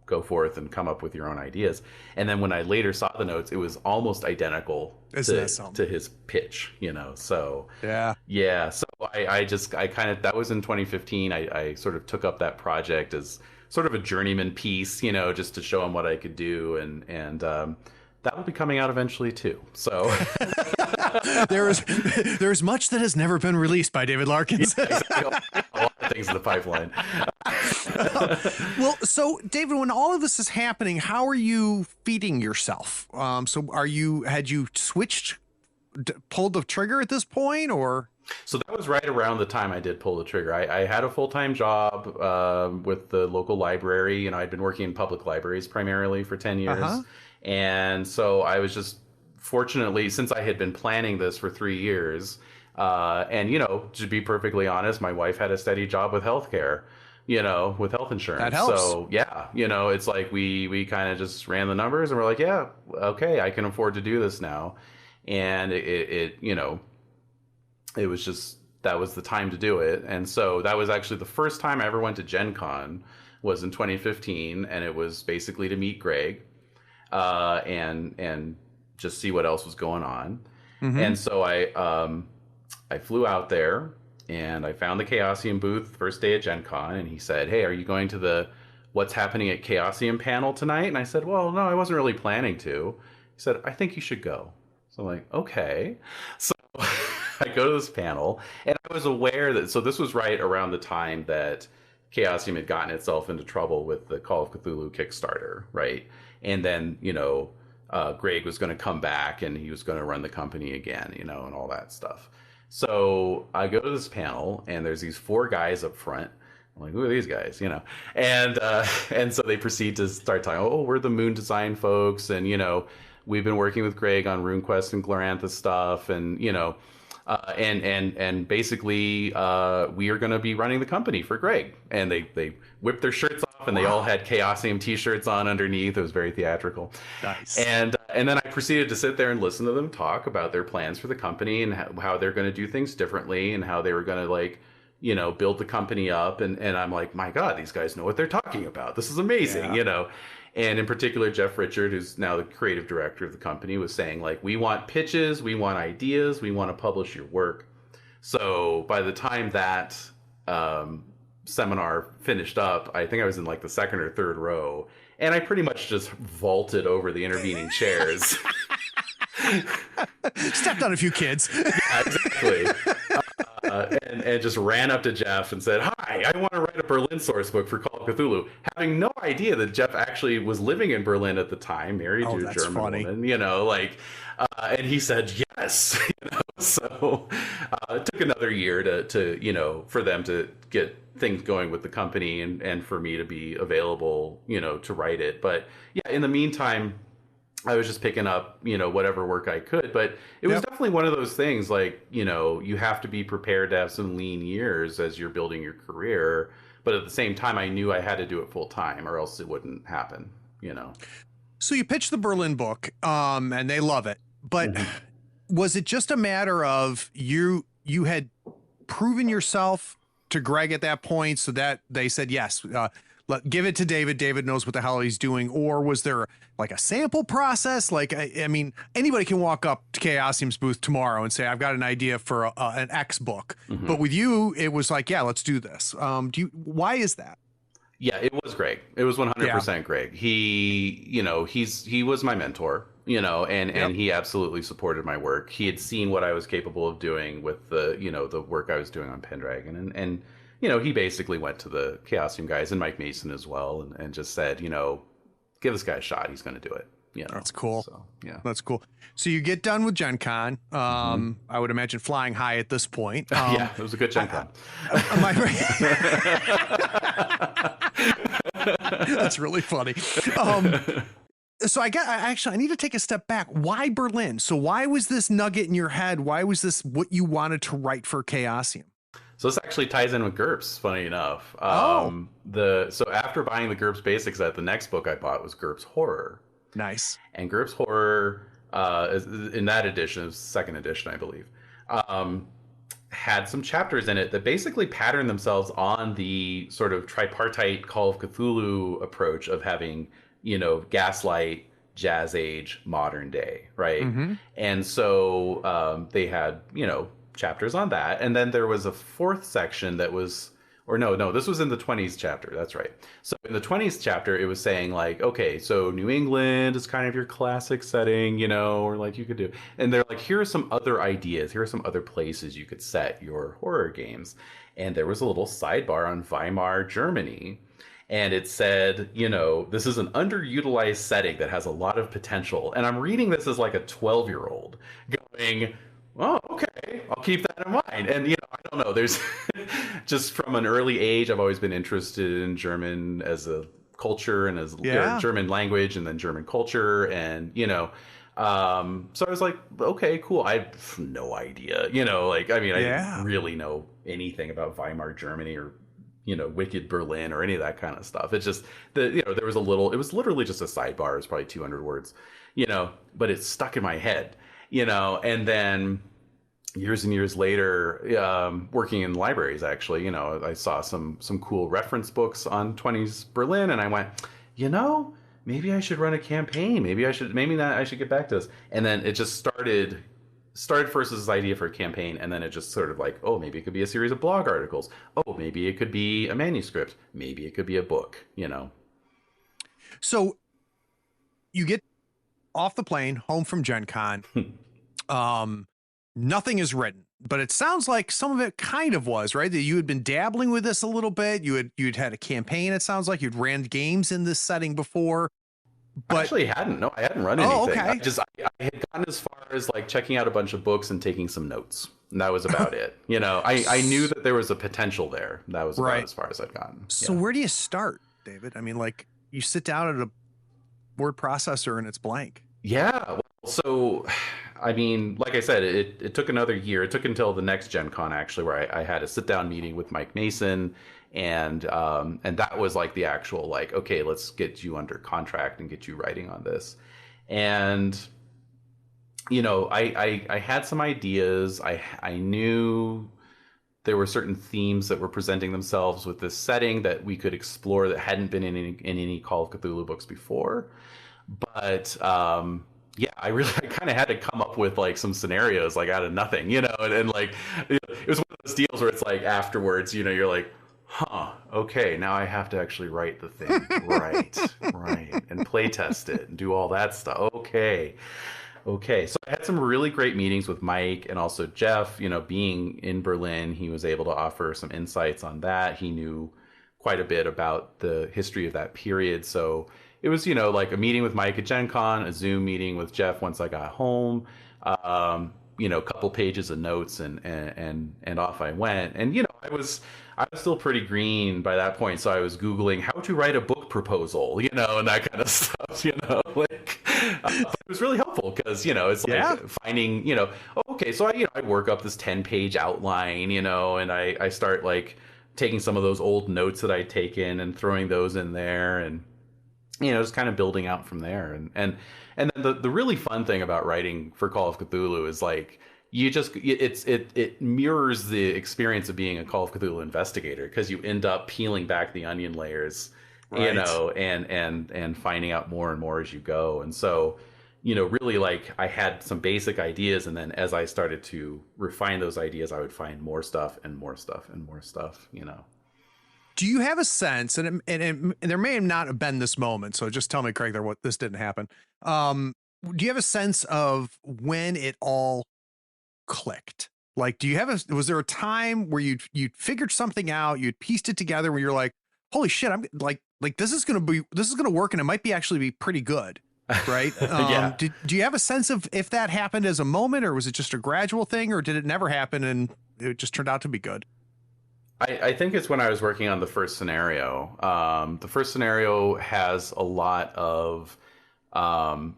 go forth and come up with your own ideas. And then when I later saw the notes, it was almost identical to his pitch, so yeah. So I kind of, that was in 2015. I sort of took up that project as sort of a journeyman piece, just to show him what I could do. And that will be coming out eventually too. So there's much that has never been released by David Larkins. Yeah, exactly. A lot of things in the pipeline. Well, so David, when all of this is happening, how are you feeding yourself? So had you switched, pulled the trigger at this point, or? So that was right around the time I did pull the trigger. I had a full-time job with the local library. I'd been working in public libraries primarily for 10 years. And so I was just, fortunately, since I had been planning this for 3 years, and, to be perfectly honest, my wife had a steady job with healthcare, with health insurance. That helps. So yeah, it's like we kind of just ran the numbers and we're like, yeah, okay, I can afford to do this now. And it was just, that was the time to do it. And so that was actually the first time I ever went to Gen Con, was in 2015. And it was basically to meet Greg and just see what else was going on. And so I flew out there and I found the Chaosium booth first day at Gen Con. And he said, hey, are you going to the What's Happening at Chaosium panel tonight? And I said, well, no, I wasn't really planning to. He said, I think you should go. So I'm like, okay. So I go to this panel, and I was aware that, so this was right around the time that Chaosium had gotten itself into trouble with the Call of Cthulhu Kickstarter, right? And then, Greg was going to come back and he was going to run the company again, and all that stuff. So I go to this panel and there's these 4 guys up front. I'm like, who are these guys? And so they proceed to start talking. Oh, we're the Moon Design folks, and we've been working with Greg on RuneQuest and Glorantha stuff, and and basically we are going to be running the company for Greg. And they whipped their shirts off, and they all had Chaosium t-shirts on underneath. It was very theatrical. Nice. And then I proceeded to sit there and listen to them talk about their plans for the company and how they're going to do things differently and how they were going to build the company up. And I'm like, my God, these guys know what they're talking about. This is amazing, And in particular, Jeff Richard, who's now the creative director of the company, was saying, we want pitches, we want ideas, we want to publish your work. So by the time that seminar finished up, I think I was in the second or third row, and I pretty much just vaulted over the intervening chairs. Stepped on a few kids. Yeah, exactly. And just ran up to Jeff and said, "Hi, I want to write a Berlin source book for Call of Cthulhu," having no idea that Jeff actually was living in Berlin at the time, married to a German woman, and he said yes. So it took another year to for them to get things going with the company and for me to be available, to write it. But yeah, in the meantime, I was just picking up, whatever work I could, but it was definitely one of those things you have to be prepared to have some lean years as you're building your career. But at the same time, I knew I had to do it full time or else it wouldn't happen, So you pitched the Berlin book, and they love it, but was it just a matter of you had proven yourself to Greg at that point so that they said, yes, give it to David. David knows what the hell he's doing. Or was there a sample process? I mean, anybody can walk up to Chaosium's booth tomorrow and say, I've got an idea for an X book. Mm-hmm. But with you, it was yeah, let's do this. Why is that? Yeah, it was Greg. It was 100% Greg. He was my mentor, and he absolutely supported my work. He had seen what I was capable of doing with the work I was doing on Pendragon. And he basically went to the Chaosium guys and Mike Mason as well and just said, give this guy a shot. He's going to do it. That's cool. So, yeah, that's cool. So you get done with Gen Con. I would imagine flying high at this point. Yeah, it was a good Gen Con. Am I right? That's really funny. So I need to take a step back. Why Berlin? So why was this nugget in your head? Why was this what you wanted to write for Chaosium? So this actually ties in with GURPS, funny enough. So after buying the GURPS basic set, the next book I bought was GURPS Horror. Nice. And GURPS Horror, in that edition, it was second edition, I believe, had some chapters in it that basically patterned themselves on the sort of tripartite Call of Cthulhu approach of having, Gaslight, Jazz Age, modern day, right? Mm-hmm. And so they had, chapters on that, and then there was a fourth section that was, this was in the 20s chapter, that's right. So in the 20s chapter, it was saying okay, so New England is kind of your classic setting, or you could do, and they're here are some other ideas, here are some other places you could set your horror games. And there was a little sidebar on Weimar Germany, and it said, this is an underutilized setting that has a lot of potential. And I'm reading this as a 12-year-old going, oh, okay, I'll keep that in mind. And, I don't know, there's just from an early age, I've always been interested in German as a culture and as German language and then German culture. And, so I was like, okay, cool. I have no idea, I didn't really know anything about Weimar Germany or, Wicked Berlin or any of that kind of stuff. It's just that, there was it was literally just a sidebar. It was probably 200 words, but it stuck in my head. And then years and years later, working in libraries, actually, I saw some cool reference books on 20s Berlin, and I went, maybe I should run a campaign. Maybe I should get back to this. And then it just started first as this idea for a campaign, and then it just sort of oh, maybe it could be a series of blog articles. Oh, maybe it could be a manuscript. Maybe it could be a book, So you get off the plane, home from Gen Con. Nothing is written. but it sounds like some of it kind of was, right? That you had been dabbling with this a little bit. You'd had a campaign. It sounds like you'd ran games in this setting before. But I actually hadn't. No, I hadn't run anything. Oh, okay. I had gotten as far as like checking out a bunch of books and taking some notes. And that was about it. You know, I knew that there was a potential there. That was about as far as I'd gotten. So where do you start, David? I mean, like you sit down at a word processor and it's blank. Yeah. Well, so, I mean, like I said, it took another year. It took until the next Gen Con, actually, where I had a sit down meeting with Mike Mason. And that was like the actual, like, okay, let's get you under contract and get you writing on this. And, you know, I had some ideas. I knew there were certain themes that were presenting themselves with this setting that we could explore that hadn't been in any Call of Cthulhu books before. But, yeah, I kind of had to come up with like some scenarios like out of nothing, you know, and like, it was one of those deals where it's like afterwards, you know, you're like, huh, okay, now I have to actually write the thing. Right. And play test it and do all that stuff. Okay. So I had some really great meetings with Mike and also Jeff. You know, being in Berlin, he was able to offer some insights on that. He knew quite a bit about the history of that period. So it was, you know, like a meeting with Mike at Gen Con, a Zoom meeting with Jeff once I got home, you know, a couple pages of notes and off I went. And, you know, I was still pretty green by that point. So I was Googling how to write a book proposal, you know, and that kind of stuff, you know, like it was really helpful because, you know, it's like finding, you know, okay, so I work up this 10-page outline, you know, and I start like taking some of those old notes that I'd taken and throwing those in there and, you know, just kind of building out from there. And then the really fun thing about writing for Call of Cthulhu is like, it mirrors the experience of being a Call of Cthulhu investigator because you end up peeling back the onion layers, you know, and finding out more and more as you go. And so, you know, really like I had some basic ideas, and then as I started to refine those ideas, I would find more stuff and more stuff and more stuff, you know. Do you have a sense, and there may not have been this moment, so just tell me, Craig, what this didn't happen. Do you have a sense of when it all clicked? Like, was there a time where you'd figured something out, you'd pieced it together, where you're like, holy shit, I'm like this is gonna work, and it might be actually be pretty good, right? Yeah. Do you have a sense of if that happened as a moment, or was it just a gradual thing, or did it never happen and it just turned out to be good? I think it's when I was working on the first scenario. The first scenario has a lot of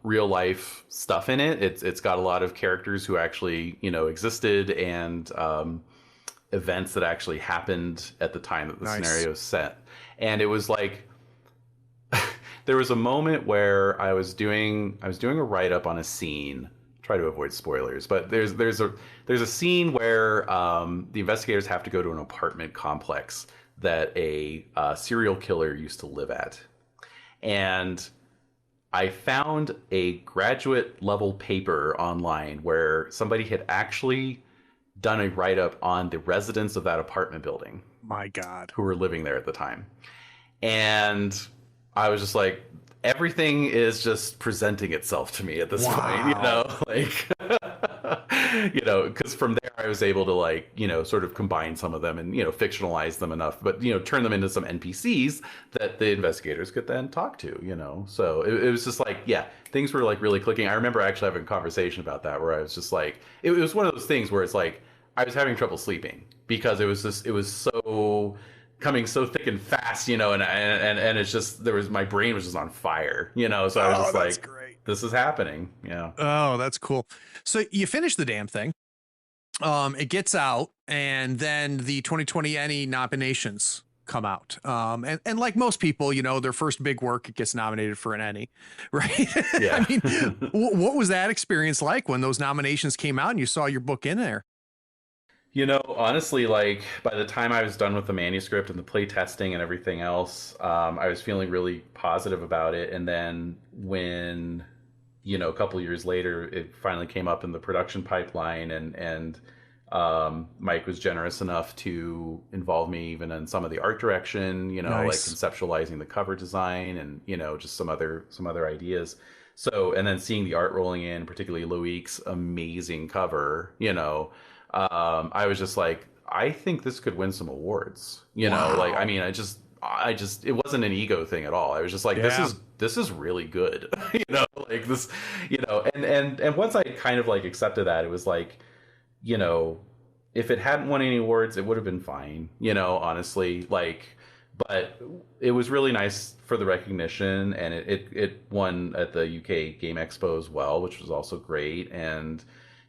real life stuff in it. It's got a lot of characters who actually, you know, existed and events that actually happened at the time that the scenario is set. And it was like there was a moment where I was doing a write up on a scene. Try to avoid spoilers, but there's a scene where the investigators have to go to an apartment complex that a serial killer used to live at, and I found a graduate level paper online where somebody had actually done a write up on the residents of that apartment building. My God, who were living there at the time, and I was just like, everything is just presenting itself to me at this point, you know, like, you know, because from there I was able to like, you know, sort of combine some of them and, you know, fictionalize them enough, but, you know, turn them into some NPCs that the investigators could then talk to, you know. So it was just like, yeah, things were like really clicking. I remember actually having a conversation about that where I was just like, it was one of those things where it's like, I was having trouble sleeping because it was so coming so thick and fast, you know, and it's just my brain was just on fire, you know, so I was just like, great. This is happening. Yeah. Oh, that's cool. So you finish the damn thing. It gets out, and then the 2020 Annie nominations come out. And like most people, you know, their first big work, it gets nominated for an Annie, right? Yeah. I mean, what was that experience like when those nominations came out and you saw your book in there? You know, honestly, like by the time I was done with the manuscript and the play testing and everything else, I was feeling really positive about it. And then when, you know, a couple of years later, it finally came up in the production pipeline, and Mike was generous enough to involve me even in some of the art direction, you know, like conceptualizing the cover design and, you know, just some other ideas. So, and then seeing the art rolling in, particularly Loic's amazing cover, you know, I was just like, I think this could win some awards. You know, like, I mean, I just, it wasn't an ego thing at all. I was just like, this is really good. You know, like this, you know, and once I kind of like accepted that, it was like, you know, if it hadn't won any awards, it would have been fine, you know, honestly, like, but it was really nice for the recognition, and it won at the UK Game Expo as well, which was also great. And,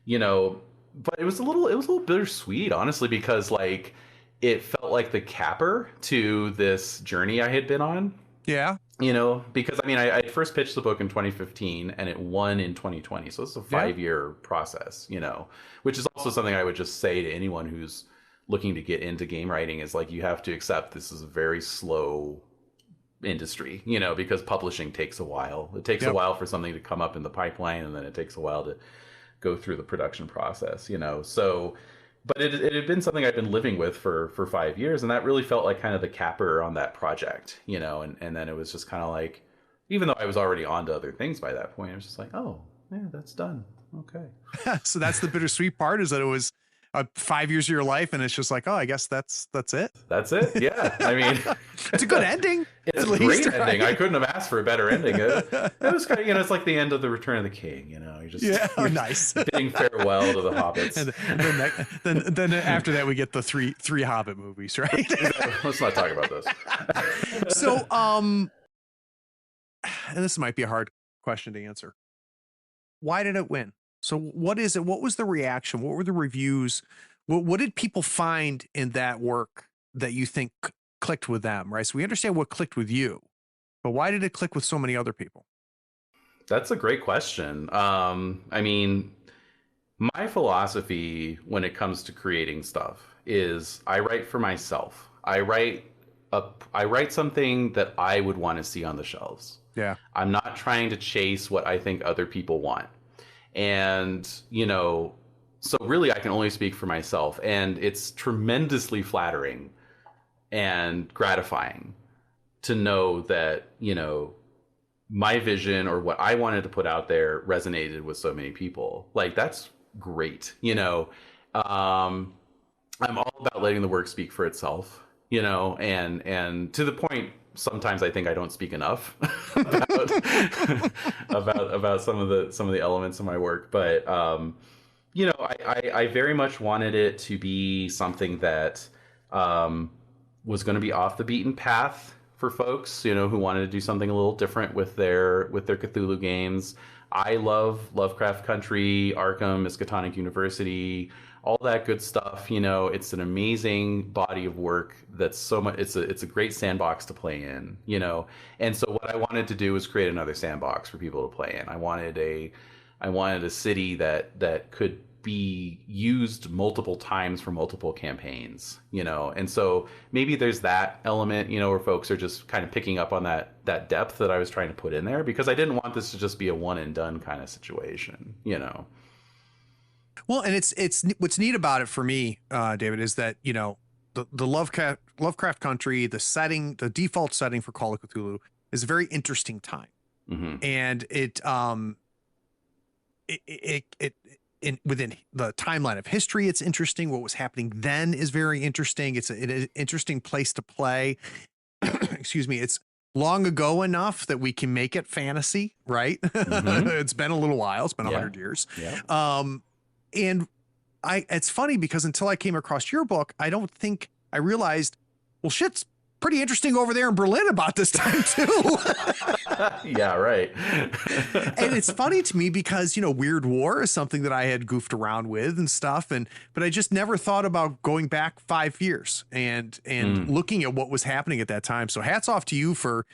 you know, but it was a little bittersweet, honestly, because like it felt like the capper to this journey I had been on. Yeah. You know, because I mean, I first pitched the book in 2015 and it won in 2020. So it's a 5-year process, you know, which is also something I would just say to anyone who's looking to get into game writing is like, you have to accept this is a very slow industry, you know, because publishing takes a while. It takes a while for something to come up in the pipeline, and then it takes a while to go through the production process, you know. So, but it had been something I'd been living with for 5 years, and that really felt like kind of the capper on that project, you know. And then it was just kind of like, even though I was already on to other things by that point, I was just like, oh yeah, that's done. Okay. So that's the bittersweet part, is that it was 5 years of your life, and it's just like, oh, I guess that's it. That's it. Yeah. I mean, it's a good ending. It's a great ending. I couldn't have asked for a better ending. It was kind of, you know, it's like the end of the Return of the King. You know, you're nice. bidding farewell to the hobbits. And then after that, we get the three Hobbit movies, right? Let's not talk about those. So, and this might be a hard question to answer. Why did it win? So what is it? What was the reaction? What were the reviews? What did people find in that work that you think clicked with them, right? So we understand what clicked with you, but why did it click with so many other people? That's a great question. I mean, my philosophy when it comes to creating stuff is I write for myself. I write something that I would want to see on the shelves. Yeah. I'm not trying to chase what I think other people want. And, you know, so really I can only speak for myself, and it's tremendously flattering and gratifying to know that, you know, my vision or what I wanted to put out there resonated with so many people. Like, that's great. You know, I'm all about letting the work speak for itself, you know, and to the point, sometimes I think I don't speak enough about some of the elements of my work, but you know, I very much wanted it to be something that was going to be off the beaten path for folks, you know, who wanted to do something a little different with their Cthulhu games. I love Lovecraft Country, Arkham, Miskatonic University, all that good stuff. You know, it's an amazing body of work that's so much, it's a great sandbox to play in, you know. And so what I wanted to do was create another sandbox for people to play in. I wanted a city that could be used multiple times for multiple campaigns, you know. And so maybe there's that element, you know, where folks are just kind of picking up on that depth that I was trying to put in there, because I didn't want this to just be a one and done kind of situation, you know. Well, and it's what's neat about it for me, David, is that, you know, the Lovecraft Country, the setting, the default setting for Call of Cthulhu is a very interesting time. Mm-hmm. And within the timeline of history, it's interesting. What was happening then is very interesting. It's an interesting place to play. Excuse me. It's long ago enough that we can make it fantasy, right? Mm-hmm. It's been a little while. It's been 100 years. Yeah. And it's funny because until I came across your book, I don't think I realized, well, shit's pretty interesting over there in Berlin about this time too. Yeah, right. And it's funny to me because, you know, Weird War is something that I had goofed around with and stuff. But I just never thought about going back 5 years and looking at what was happening at that time. So hats off to you for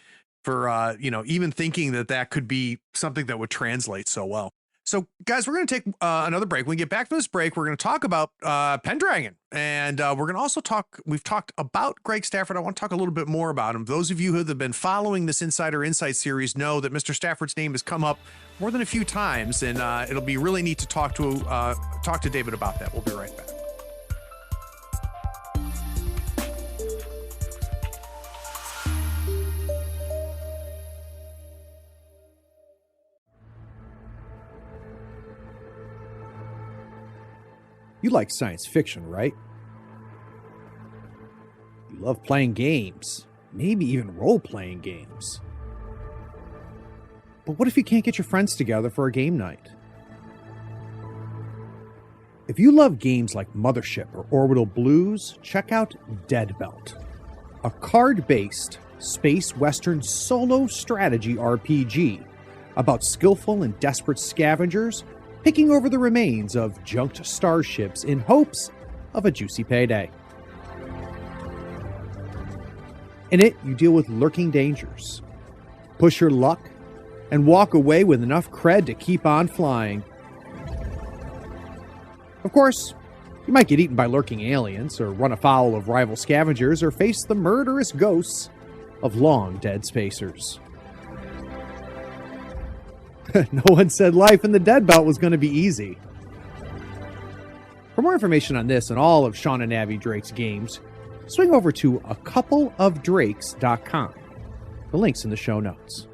you know, even thinking that could be something that would translate so well. So, guys, we're going to take another break. When we get back from this break, we're going to talk about Pendragon. And we're going to also we've talked about Greg Stafford. I want to talk a little bit more about him. Those of you who have been following this Insider Insight series know that Mr. Stafford's name has come up more than a few times. And it'll be really neat to talk to David about that. We'll be right back. You like science fiction, right? You love playing games, maybe even role-playing games. But what if you can't get your friends together for a game night? If you love games like Mothership or Orbital Blues, check out Dead Belt, a card-based space western solo strategy RPG about skillful and desperate scavengers picking over the remains of junked starships in hopes of a juicy payday. In it, you deal with lurking dangers, push your luck, and walk away with enough cred to keep on flying. Of course, you might get eaten by lurking aliens, or run afoul of rival scavengers, or face the murderous ghosts of long-dead spacers. No one said life in the Dead Belt was going to be easy. For more information on this and all of Sean and Abby Drake's games, swing over to acoupleofdrakes.com. The link's in the show notes.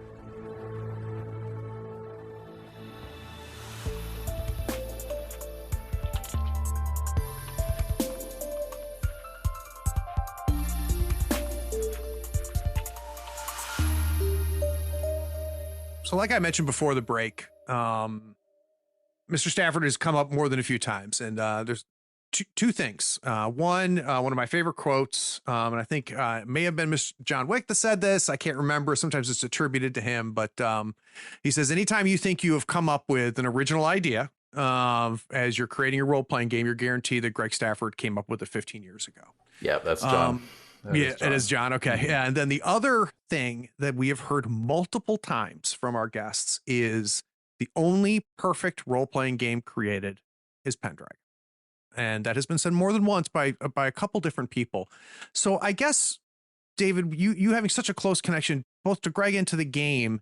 So like I mentioned before the break, Mr. Stafford has come up more than a few times, and there's two things. One of my favorite quotes, and I think it may have been Mr. John Wick that said this. I can't remember. Sometimes it's attributed to him, but he says, anytime you think you have come up with an original idea as you're creating a role-playing game, you're guaranteed that Greg Stafford came up with it 15 years ago. Yeah, that's John. It is John. Okay. Yeah. And then the other thing that we have heard multiple times from our guests is the only perfect role-playing game created is Pendragon. And that has been said more than once by a couple different people. So I guess, David, you having such a close connection both to Greg and to the game,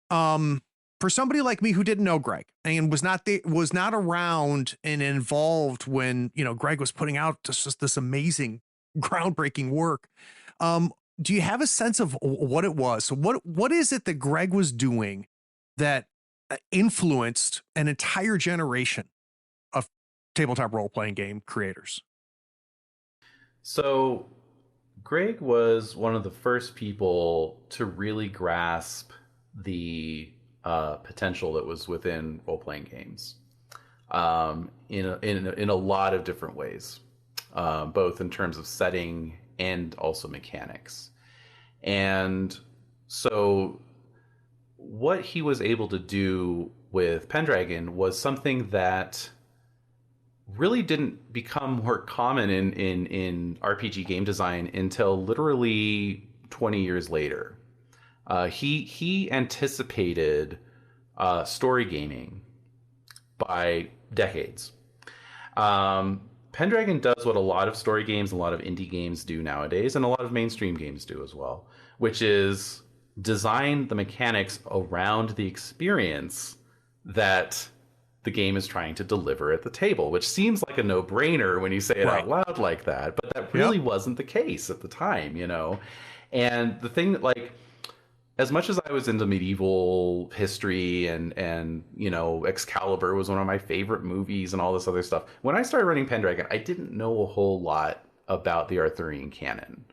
for somebody like me who didn't know Greg and was not around and involved when, Greg was putting out just this amazing groundbreaking work. Do you have a sense of what it was? So what is it that Greg was doing that influenced an entire generation of tabletop role-playing game creators? So Greg was one of the first people to really grasp the potential that was within role-playing games in a lot of different ways. Both in terms of setting and also mechanics. And so what he was able to do with Pendragon was something that really didn't become more common in RPG game design until literally 20 years later. He anticipated story gaming by decades. Pendragon does what a lot of story games, a lot of indie games do nowadays, and a lot of mainstream games do as well, which is design the mechanics around the experience that the game is trying to deliver at the table, which seems like a no-brainer when you say it out loud like that, but that really wasn't the case at the time, And the thing that, as much as I was into medieval history and Excalibur was one of my favorite movies and all this other stuff, when I started running Pendragon, I didn't know a whole lot about the Arthurian canon.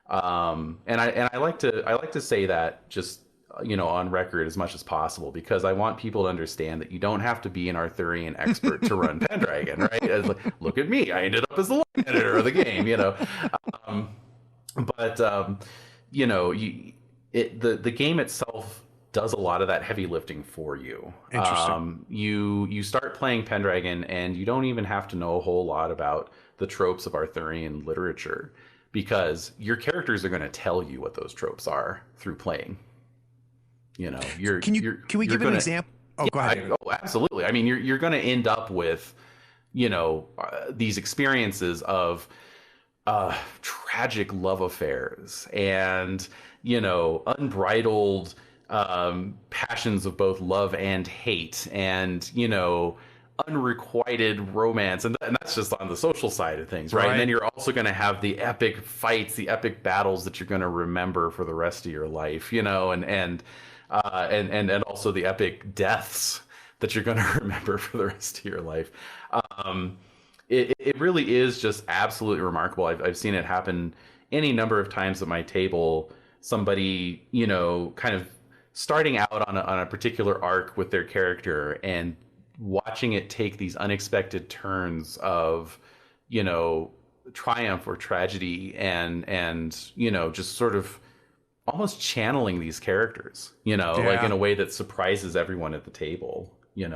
And I like to say that just on record as much as possible, because I want people to understand that you don't have to be an Arthurian expert to run Pendragon, right? It's like, look at me, I ended up as the line editor of the game, The game itself does a lot of that heavy lifting for you. Interesting. You start playing Pendragon and you don't even have to know a whole lot about the tropes of Arthurian literature, because your characters are going to tell you what those tropes are through playing. Can we give an example? Oh, go ahead. Absolutely. I mean, you're going to end up with, these experiences of tragic love affairs and unbridled passions of both love and hate, and unrequited romance, and that's just on the social side of things, right? And then you're also going to have the epic fights, the epic battles that you're going to remember for the rest of your life, and also the epic deaths that you're going to remember for the rest of your life. it really is just absolutely remarkable. I've seen it happen any number of times at my table. Somebody, kind of starting out on a particular arc with their character and watching it take these unexpected turns of, triumph or tragedy and just sort of almost channeling these characters, like in a way that surprises everyone at the table, it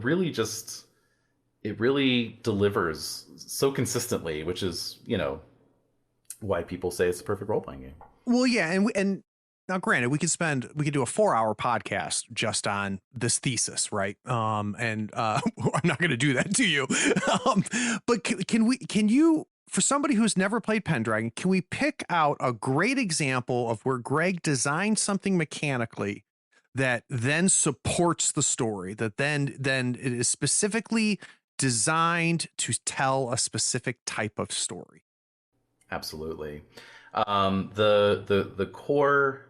really delivers so consistently, which is, why people say it's the perfect role-playing game. Well, yeah, and now, granted, we could do a 4-hour podcast just on this thesis, right? I'm not going to do that to you. But can you, for somebody who's never played Pendragon, can we pick out a great example of where Greg designed something mechanically that then supports the story, that then it is specifically designed to tell a specific type of story? Absolutely. The core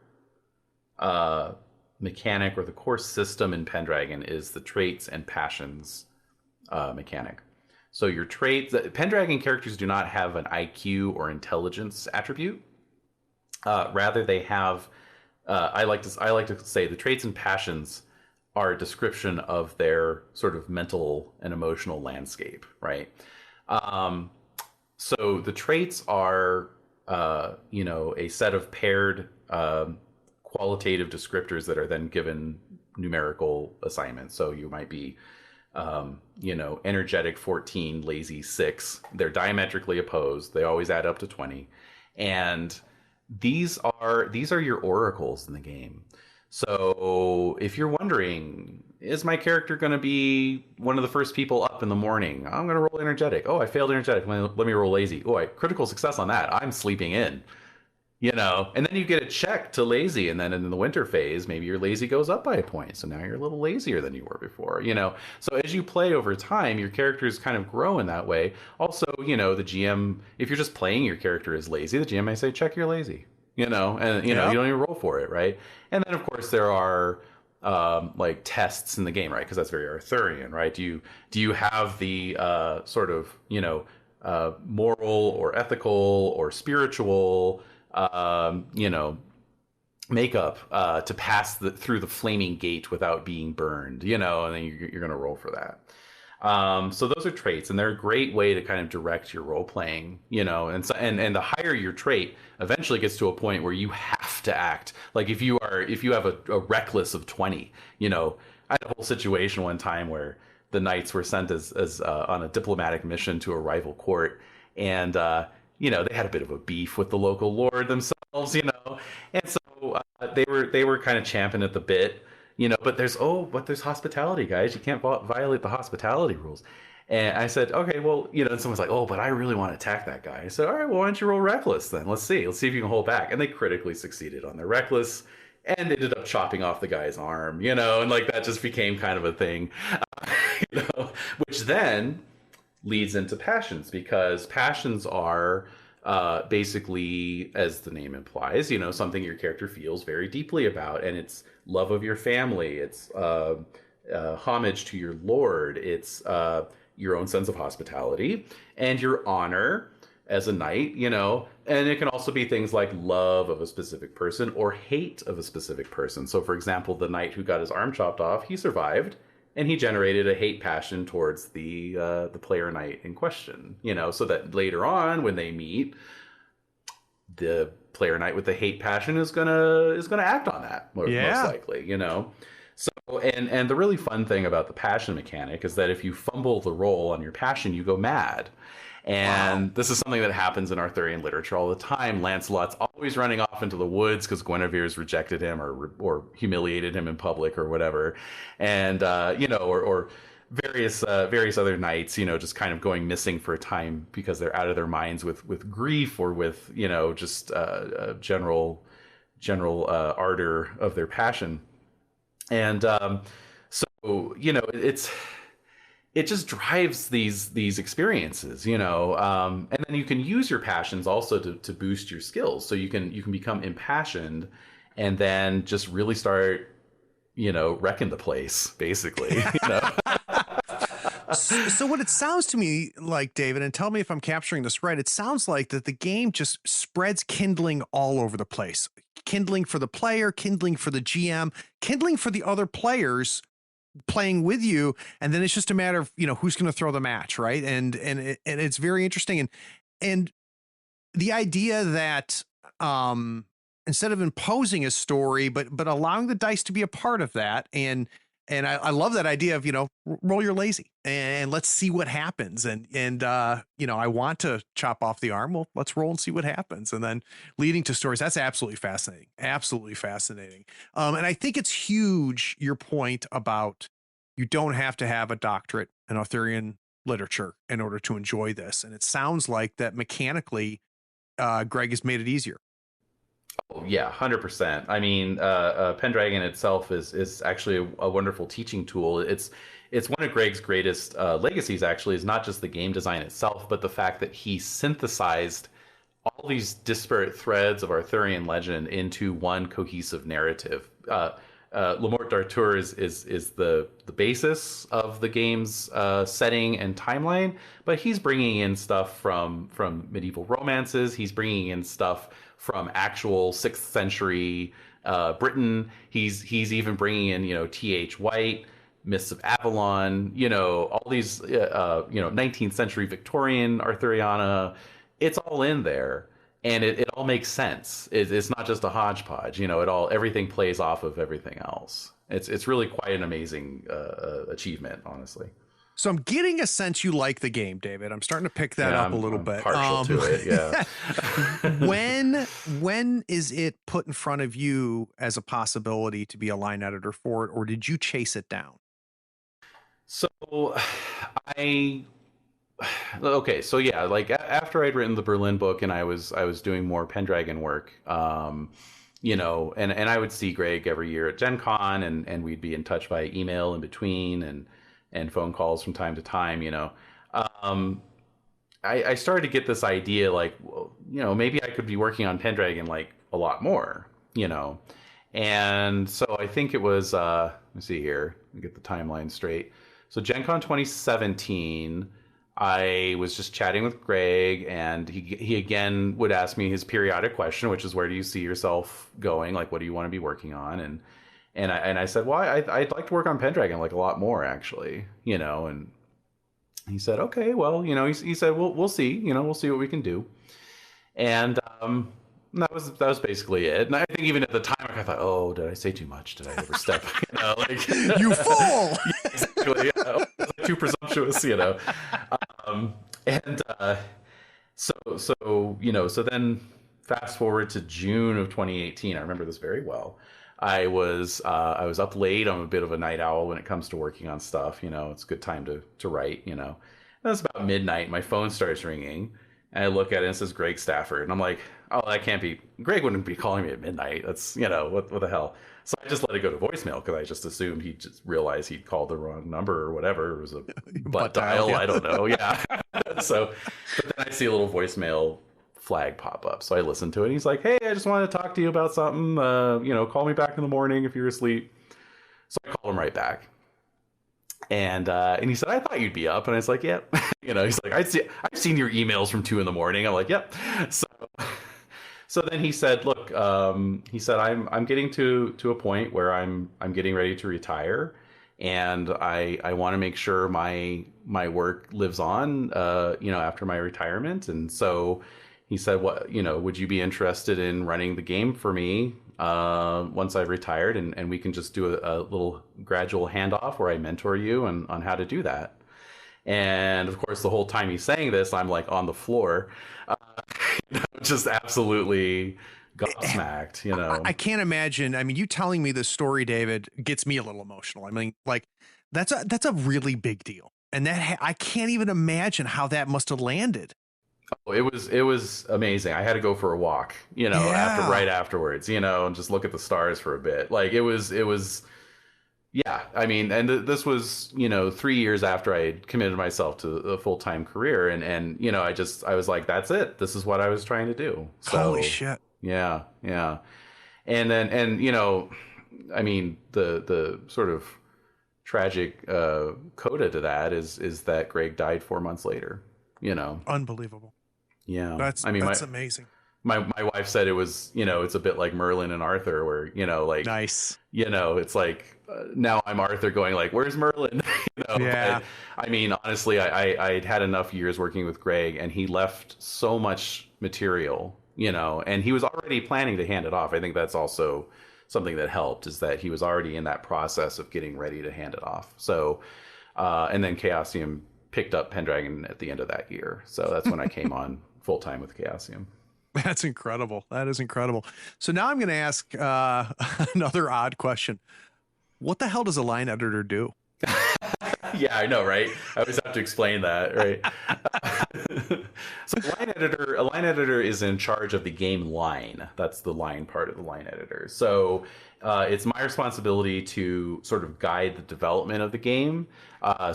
mechanic, or the core system in Pendragon, is the traits and passions mechanic. So your traits, Pendragon characters do not have an IQ or intelligence attribute. Rather, they have. I like to say the traits and passions are a description of their sort of mental and emotional landscape, right? So the traits are, a set of paired qualitative descriptors that are then given numerical assignments. So you might be, energetic 14, lazy 6. They're diametrically opposed. They always add up to 20. And these are your oracles in the game. So if you're wondering, is my character going to be one of the first people up in the morning? I'm going to roll energetic. Oh, I failed energetic. Let me roll lazy. Oh, critical success on that. I'm sleeping in. And then you get a check to lazy, and then in the winter phase, maybe your lazy goes up by a point. So now you're a little lazier than you were before, So as you play over time, your characters kind of grow in that way. Also, the GM, if you're just playing your character as lazy, the GM may say, check you're lazy, and, you don't even roll for it, right? And then, of course, there are like tests in the game, right? Because that's very Arthurian, right? Do you have the sort of, moral or ethical or spiritual makeup to pass through the flaming gate without being burned, and then you're going to roll for that. So those are traits, and they're a great way to kind of direct your role playing, and the higher your trait eventually gets to a point where you have to act. Like if you have a reckless of 20, I had a whole situation one time where the knights were sent as on a diplomatic mission to a rival court, and they had a bit of a beef with the local lord themselves, and so they were kind of champing at the bit, but there's hospitality, guys. You can't violate the hospitality rules. And I said, okay, well, and someone's like, oh, but I really want to attack that guy. I said, all right, well, why don't you roll reckless then? Let's see if you can hold back. And they critically succeeded on their reckless, and ended up chopping off the guy's arm, and like that just became kind of a thing, which then leads into passions, because passions are basically, as the name implies, something your character feels very deeply about, and it's love of your family, it's homage to your lord, it's your own sense of hospitality and your honor as a knight, and it can also be things like love of a specific person or hate of a specific person. So for example, the knight who got his arm chopped off, he survived, and he generated a hate passion towards the player knight in question, so that later on when they meet, the player knight with the hate passion is gonna act on that most likely, So and the really fun thing about the passion mechanic is that if you fumble the roll on your passion, you go mad. And This is something that happens in Arthurian literature all the time. Lancelot's always running off into the woods because Guinevere's rejected him or humiliated him in public or whatever, and or various other knights, just kind of going missing for a time because they're out of their minds with grief or with just general ardor of their passion, and so it just drives these experiences, and then you can use your passions also to boost your skills. So you can become impassioned and then just really start, wrecking the place, basically. So what it sounds to me like, David, and tell me if I'm capturing this right, it sounds like that the game just spreads kindling all over the place. Kindling for the player, kindling for the GM, kindling for the other players playing with you, and then it's just a matter of, who's going to throw the match, right? And it's very interesting, and the idea that instead of imposing a story, but allowing the dice to be a part of that, and I love that idea of, roll your lazy and let's see what happens. And I want to chop off the arm. Well, let's roll and see what happens. And then leading to stories. That's absolutely fascinating. Absolutely fascinating. And I think it's huge, your point about you don't have to have a doctorate in Arthurian literature in order to enjoy this. And it sounds like that mechanically, Greg has made it easier. Oh, yeah, 100%. I mean, Pendragon itself is actually a wonderful teaching tool. It's one of Greg's greatest legacies, actually, is not just the game design itself, but the fact that he synthesized all these disparate threads of Arthurian legend into one cohesive narrative. Le Morte d'Arthur is the basis of the game's setting and timeline, but he's bringing in stuff from medieval romances. He's bringing in stuff from actual 6th century Britain. He's even bringing in, T.H. White, Mists of Avalon, all these, 19th century Victorian Arthuriana. It's all in there. And it all makes sense. It's not just a hodgepodge, everything plays off of everything else. It's really quite an amazing achievement, honestly. So I'm getting a sense you like the game, David. I'm starting to pick that up a little bit. Partial to it, yeah. When is it put in front of you as a possibility to be a line editor for it, or did you chase it down? So after I'd written the Berlin book and I was doing more Pendragon work, and I would see Greg every year at Gen Con, and we'd be in touch via email in between and phone calls from time to time, I started to get this idea, like, maybe I could be working on Pendragon like a lot more, and so I think it was, let me see here, let me get the timeline straight. So Gen Con 2017, I was just chatting with Greg, and he again would ask me his periodic question, which is, where do you see yourself going? Like, what do you want to be working on? And I said, well, I'd like to work on Pendragon like a lot more, actually, and he said, okay, well, he said, we'll see, we'll see what we can do. And that was basically it. And I think even at the time, I thought, oh, did I say too much? Did I overstep? You fool! Yeah, exactly. Yeah. Too presumptuous, So then fast forward to June of 2018. I remember this very well. I was up late. I'm a bit of a night owl when it comes to working on stuff. It's a good time to write. And it's about midnight. My phone starts ringing, and I look at it and it says Greg Stafford, and I'm like, oh, that can't be. Greg wouldn't be calling me at midnight. That's what the hell. So I just let it go to voicemail because I just assumed he just realized he'd called the wrong number or whatever. It was a butt dial. Yeah. I don't know. Yeah. But then I see a little voicemail flag pop up. So I listened to it. And he's like, hey, I just wanted to talk to you about something. Call me back in the morning if you're asleep. So I called him right back. And he said, I thought you'd be up. And I was like, yep. He's like, I've seen your emails from 2 a.m. I'm like, yep. So then he said, look, I'm getting to a point where I'm getting ready to retire, and I want to make sure my work lives on, after my retirement. And so he said, would you be interested in running the game for me once I've retired, and we can just do a little gradual handoff where I mentor you on how to do that. And of course, the whole time he's saying this, I'm like on the floor, just absolutely gobsmacked, I can't imagine. I mean, you telling me this story, David, gets me a little emotional. I mean, like, that's a really big deal. And I can't even imagine how that must have landed. Oh, it was amazing. I had to go for a walk, right afterwards, and just look at the stars for a bit. Like, it was. Yeah, I mean, and this was, 3 years after I had committed myself to a full-time career, and I was like, that's it. This is what I was trying to do. So, holy shit. Yeah. And then, I mean, the sort of tragic coda to that is that Greg died 4 months later. Unbelievable. Yeah, That's amazing. My wife said it was, it's a bit like Merlin and Arthur, where Nice. it's like now I'm Arthur going like, where's Merlin? Yeah. But, I mean, honestly, I'd had enough years working with Greg, and he left so much material, and he was already planning to hand it off. I think that's also something that helped, is that he was already in that process of getting ready to hand it off. So, and then Chaosium picked up Pendragon at the end of that year. So that's when I came on full time with Chaosium. That's incredible. That is incredible. So now I'm going to ask another odd question. What the hell does a line editor do? Yeah, I know, right? I always have to explain that, right? So a line editor is in charge of the game line. That's the line part of the line editor. So it's my responsibility to sort of guide the development of the game. For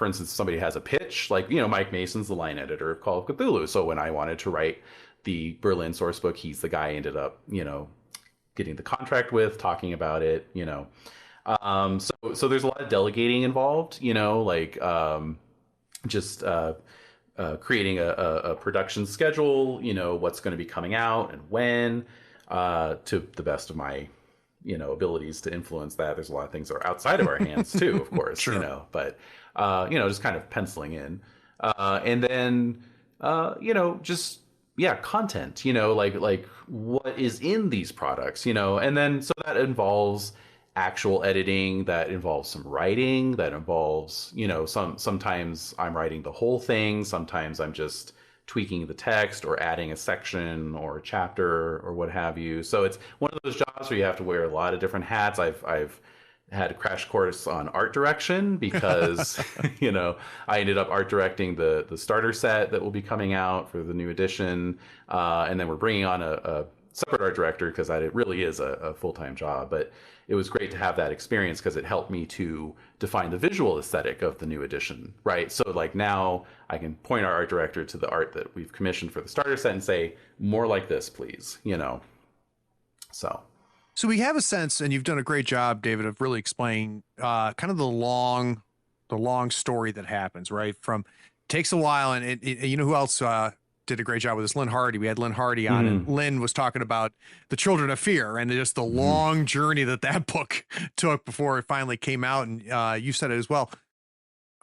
instance, somebody has a pitch, Mike Mason's the line editor of Call of Cthulhu. So when I wanted to write the Berlin source book, he's the guy I ended up, getting the contract with, talking about it, So there's a lot of delegating involved, creating a production schedule, what's going to be coming out and when, to the best of my, abilities to influence that. There's a lot of things that are outside of our hands too, of course, Sure. But, just kind of penciling in. And then, content, like what is in these products, and then so that involves actual editing, that involves some writing, that involves, sometimes I'm writing the whole thing, sometimes I'm just tweaking the text or adding a section or a chapter or what have you. So it's one of those jobs where you have to wear a lot of different hats. I've had a crash course on art direction because I ended up art directing the starter set that will be coming out for the new edition, and then we're bringing on a separate art director because it really is a full-time job. But it was great to have that experience because it helped me to define the visual aesthetic of the new edition, right? So now I can point our art director to the art that we've commissioned for the starter set and say, more like this, please, So we have a sense, and you've done a great job, David, of really explaining kind of the long story that happens, right? Takes a while, and you know who else did a great job with this? Lynn Hardy. We had Lynn Hardy on, and Lynn was talking about the Children of Fear and just the long journey that book took before it finally came out. And you said it as well.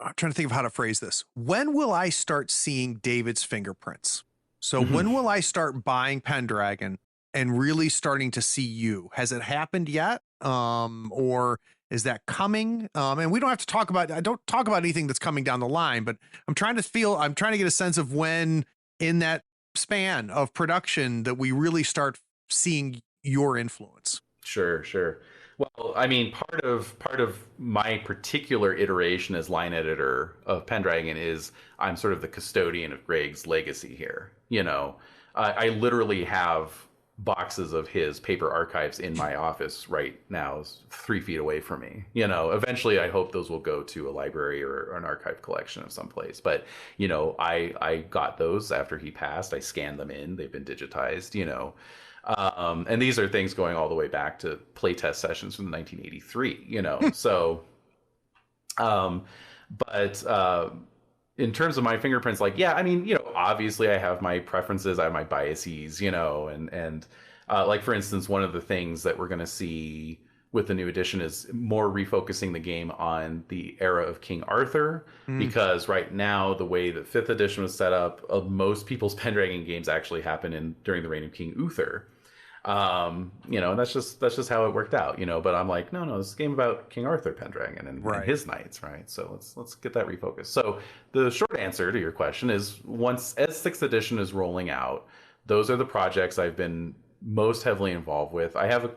I'm trying to think of how to phrase this. When will I start seeing David's fingerprints? So when will I start buying Pendragon and really starting to see you? Has it happened yet? Or is that coming? And we don't have to talk about, I don't talk about anything that's coming down the line, but I'm trying to get a sense of when in that span of production that we really start seeing your influence. Sure. Well, I mean, part of my particular iteration as line editor of Pendragon is I'm sort of the custodian of Greg's legacy here. I literally have boxes of his paper archives in my office right now, 3 feet away from me. Eventually I hope those will go to a library or an archive collection of some place. But, I got those after he passed. I scanned them in. They've been digitized, and these are things going all the way back to playtest sessions from 1983, so, but in terms of my fingerprints, obviously I have my preferences, I have my biases, and for instance, one of the things that we're going to see with the new edition is more refocusing the game on the era of King Arthur, because right now the way that 5th edition was set up, most people's Pendragon games actually happen during the reign of King Uther. And that's just how it worked out, but I'm like, no, this is a game about King Arthur Pendragon and his knights, right? So let's get that refocused. So the short answer to your question is, as 6th edition is rolling out, those are the projects I've been most heavily involved with. I have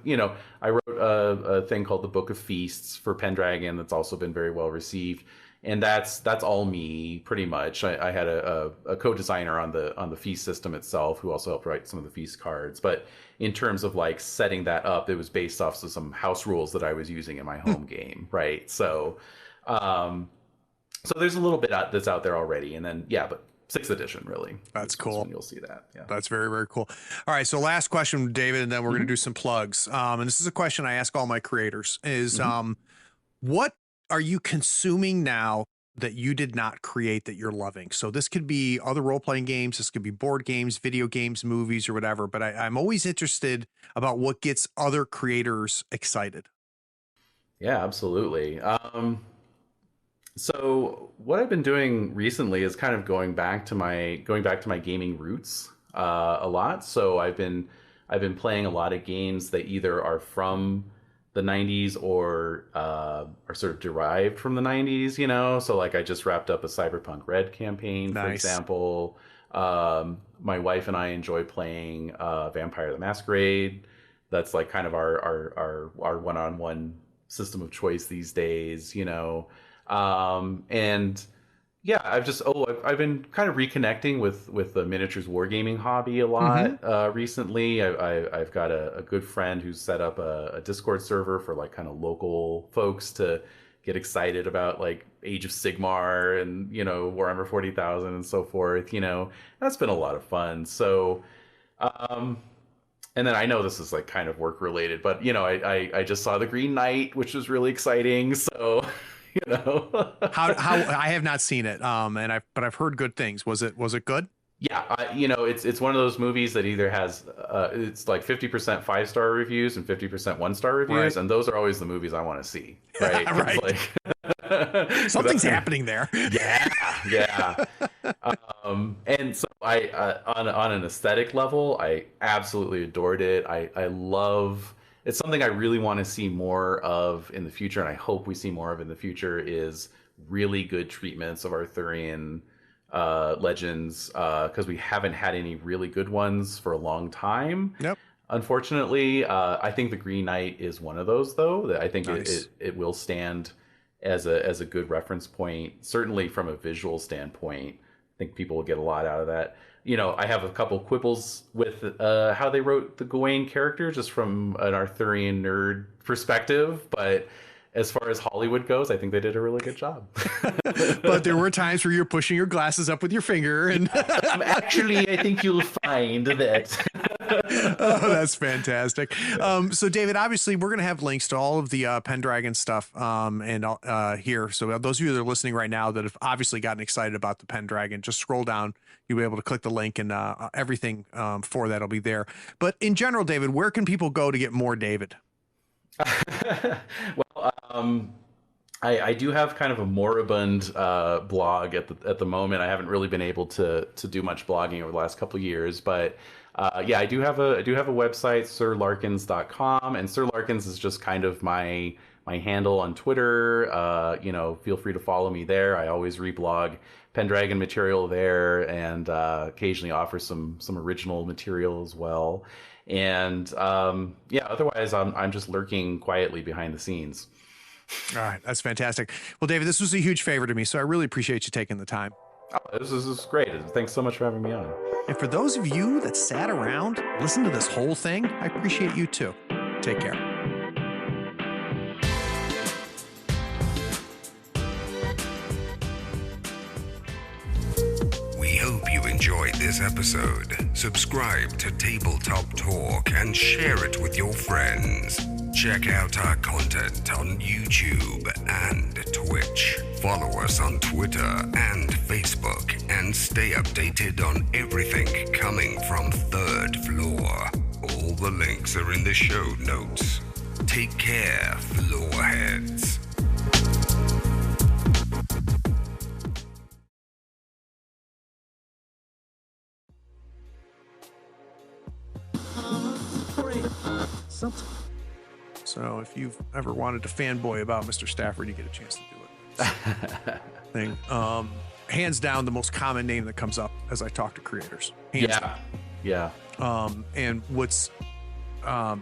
I wrote a thing called the Book of Feasts for Pendragon that's also been very well received. And that's all me, pretty much. I had a co-designer on the feast system itself, who also helped write some of the feast cards. But in terms of setting that up, it was based off of some house rules that I was using in my home game, right? So, so there's a little bit that's out there already, and then but 6th edition really. That's cool. You'll see that. Yeah, that's very, very cool. All right, so last question, David, and then we're going to do some plugs. And this is a question I ask all my creators: is What are you consuming now that you did not create that you're loving? So this could be other role-playing games, this could be board games, video games, movies, or whatever, but I'm always interested about what gets other creators excited. Yeah, absolutely. So what I've been doing recently is kind of going back to my gaming roots a lot. So I've been playing a lot of games that either are from the 90s or are sort of derived from the 90s, you know? So like I just wrapped up a Cyberpunk Red campaign, for example. My wife and I enjoy playing Vampire the Masquerade. That's like kind of our one-on-one system of choice these days, you know? And yeah, I've been kind of reconnecting with the miniatures wargaming hobby a lot recently. I've got a good friend who's set up a Discord server for like kind of local folks to get excited about like Age of Sigmar and, you know, Warhammer 40,000 and so forth, you know. That's been a lot of fun. So, and then I know this is like kind of work related, but you know, I just saw The Green Knight, which was really exciting. So, you know, how I have not seen it, but I've heard good things. Was it good? Yeah, you know, it's one of those movies that either has it's like 50% 5-star reviews and 50% 1-star reviews, and those are always the movies I want to see. Right, right. Like, something's happening there. Yeah. And so I on an aesthetic level, I absolutely adored it. I love. It's something I really want to see more of in the future, and I hope we see more of in the future, is really good treatments of Arthurian legends, because we haven't had any really good ones for a long time. Yep. Unfortunately, I think The Green Knight is one of those, though, that I think it will stand as a good reference point, certainly from a visual standpoint. I think people will get a lot out of that. You know, I have a couple quibbles with how they wrote the Gawain character, just from an Arthurian nerd perspective, but as far as Hollywood goes, I think they did a really good job. But there were times where you're pushing your glasses up with your finger, and actually, I think you'll find that. Oh, that's fantastic. So David, obviously we're going to have links to all of the Pendragon stuff here. So those of you that are listening right now that have obviously gotten excited about the Pendragon, just scroll down. You'll be able to click the link, and everything for that will be there. But in general, David, where can people go to get more David? Well, I do have kind of a moribund blog at the moment. I haven't really been able to do much blogging over the last couple of years, but yeah, I do have a website, sirlarkins.com, and Sir Larkins is just kind of my handle on Twitter. You know, feel free to follow me there. I always reblog Pendragon material there, and occasionally offer some original material as well. And yeah, otherwise I'm just lurking quietly behind the scenes. All right, that's fantastic. Well, David, this was a huge favor to me, so I really appreciate you taking the time. Oh, this is great. Thanks so much for having me on. And for those of you that sat around, listened to this whole thing, I appreciate you too. Take care. We hope you enjoyed this episode. Subscribe to Tabletop Talk and share it with your friends. Check out our content on YouTube and Twitch. Follow us on Twitter and Facebook, and stay updated on everything coming from Third Floor. All the links are in the show notes. Take care, floorheads. So if you've ever wanted to fanboy about Mr. Stafford, you get a chance to do it. Thing. Hands down, the most common name that comes up as I talk to creators. Hands down. Yeah. And what's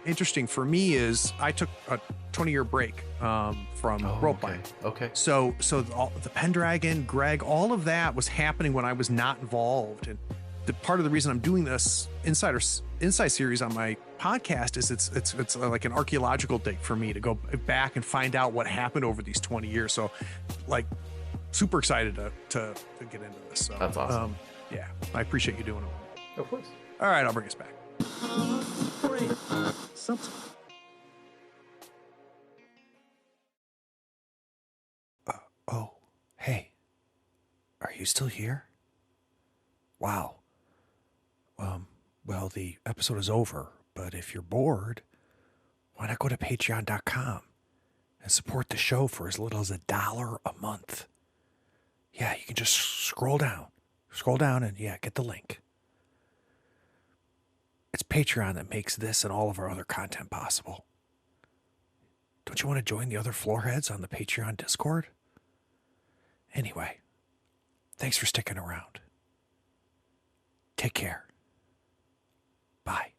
interesting for me is I took a 20-year break from role-playing. Okay. So the Pendragon, Greg, all of that was happening when I was not involved. And the part of the reason I'm doing this Insight series on my podcast is it's like an archaeological dig for me to go back and find out what happened over these 20 years. So like super excited to get into this. So that's awesome. Yeah, I appreciate you doing it. Of course. All right, I'll bring us back. you still here? Wow. Well, the episode is over, but if you're bored, why not go to patreon.com and support the show for as little as $1 a month? Yeah, you can just scroll down and get the link. It's Patreon that makes this and all of our other content possible. Don't you want to join the other floorheads on the Patreon Discord? Anyway, thanks for sticking around. Take care. Bye.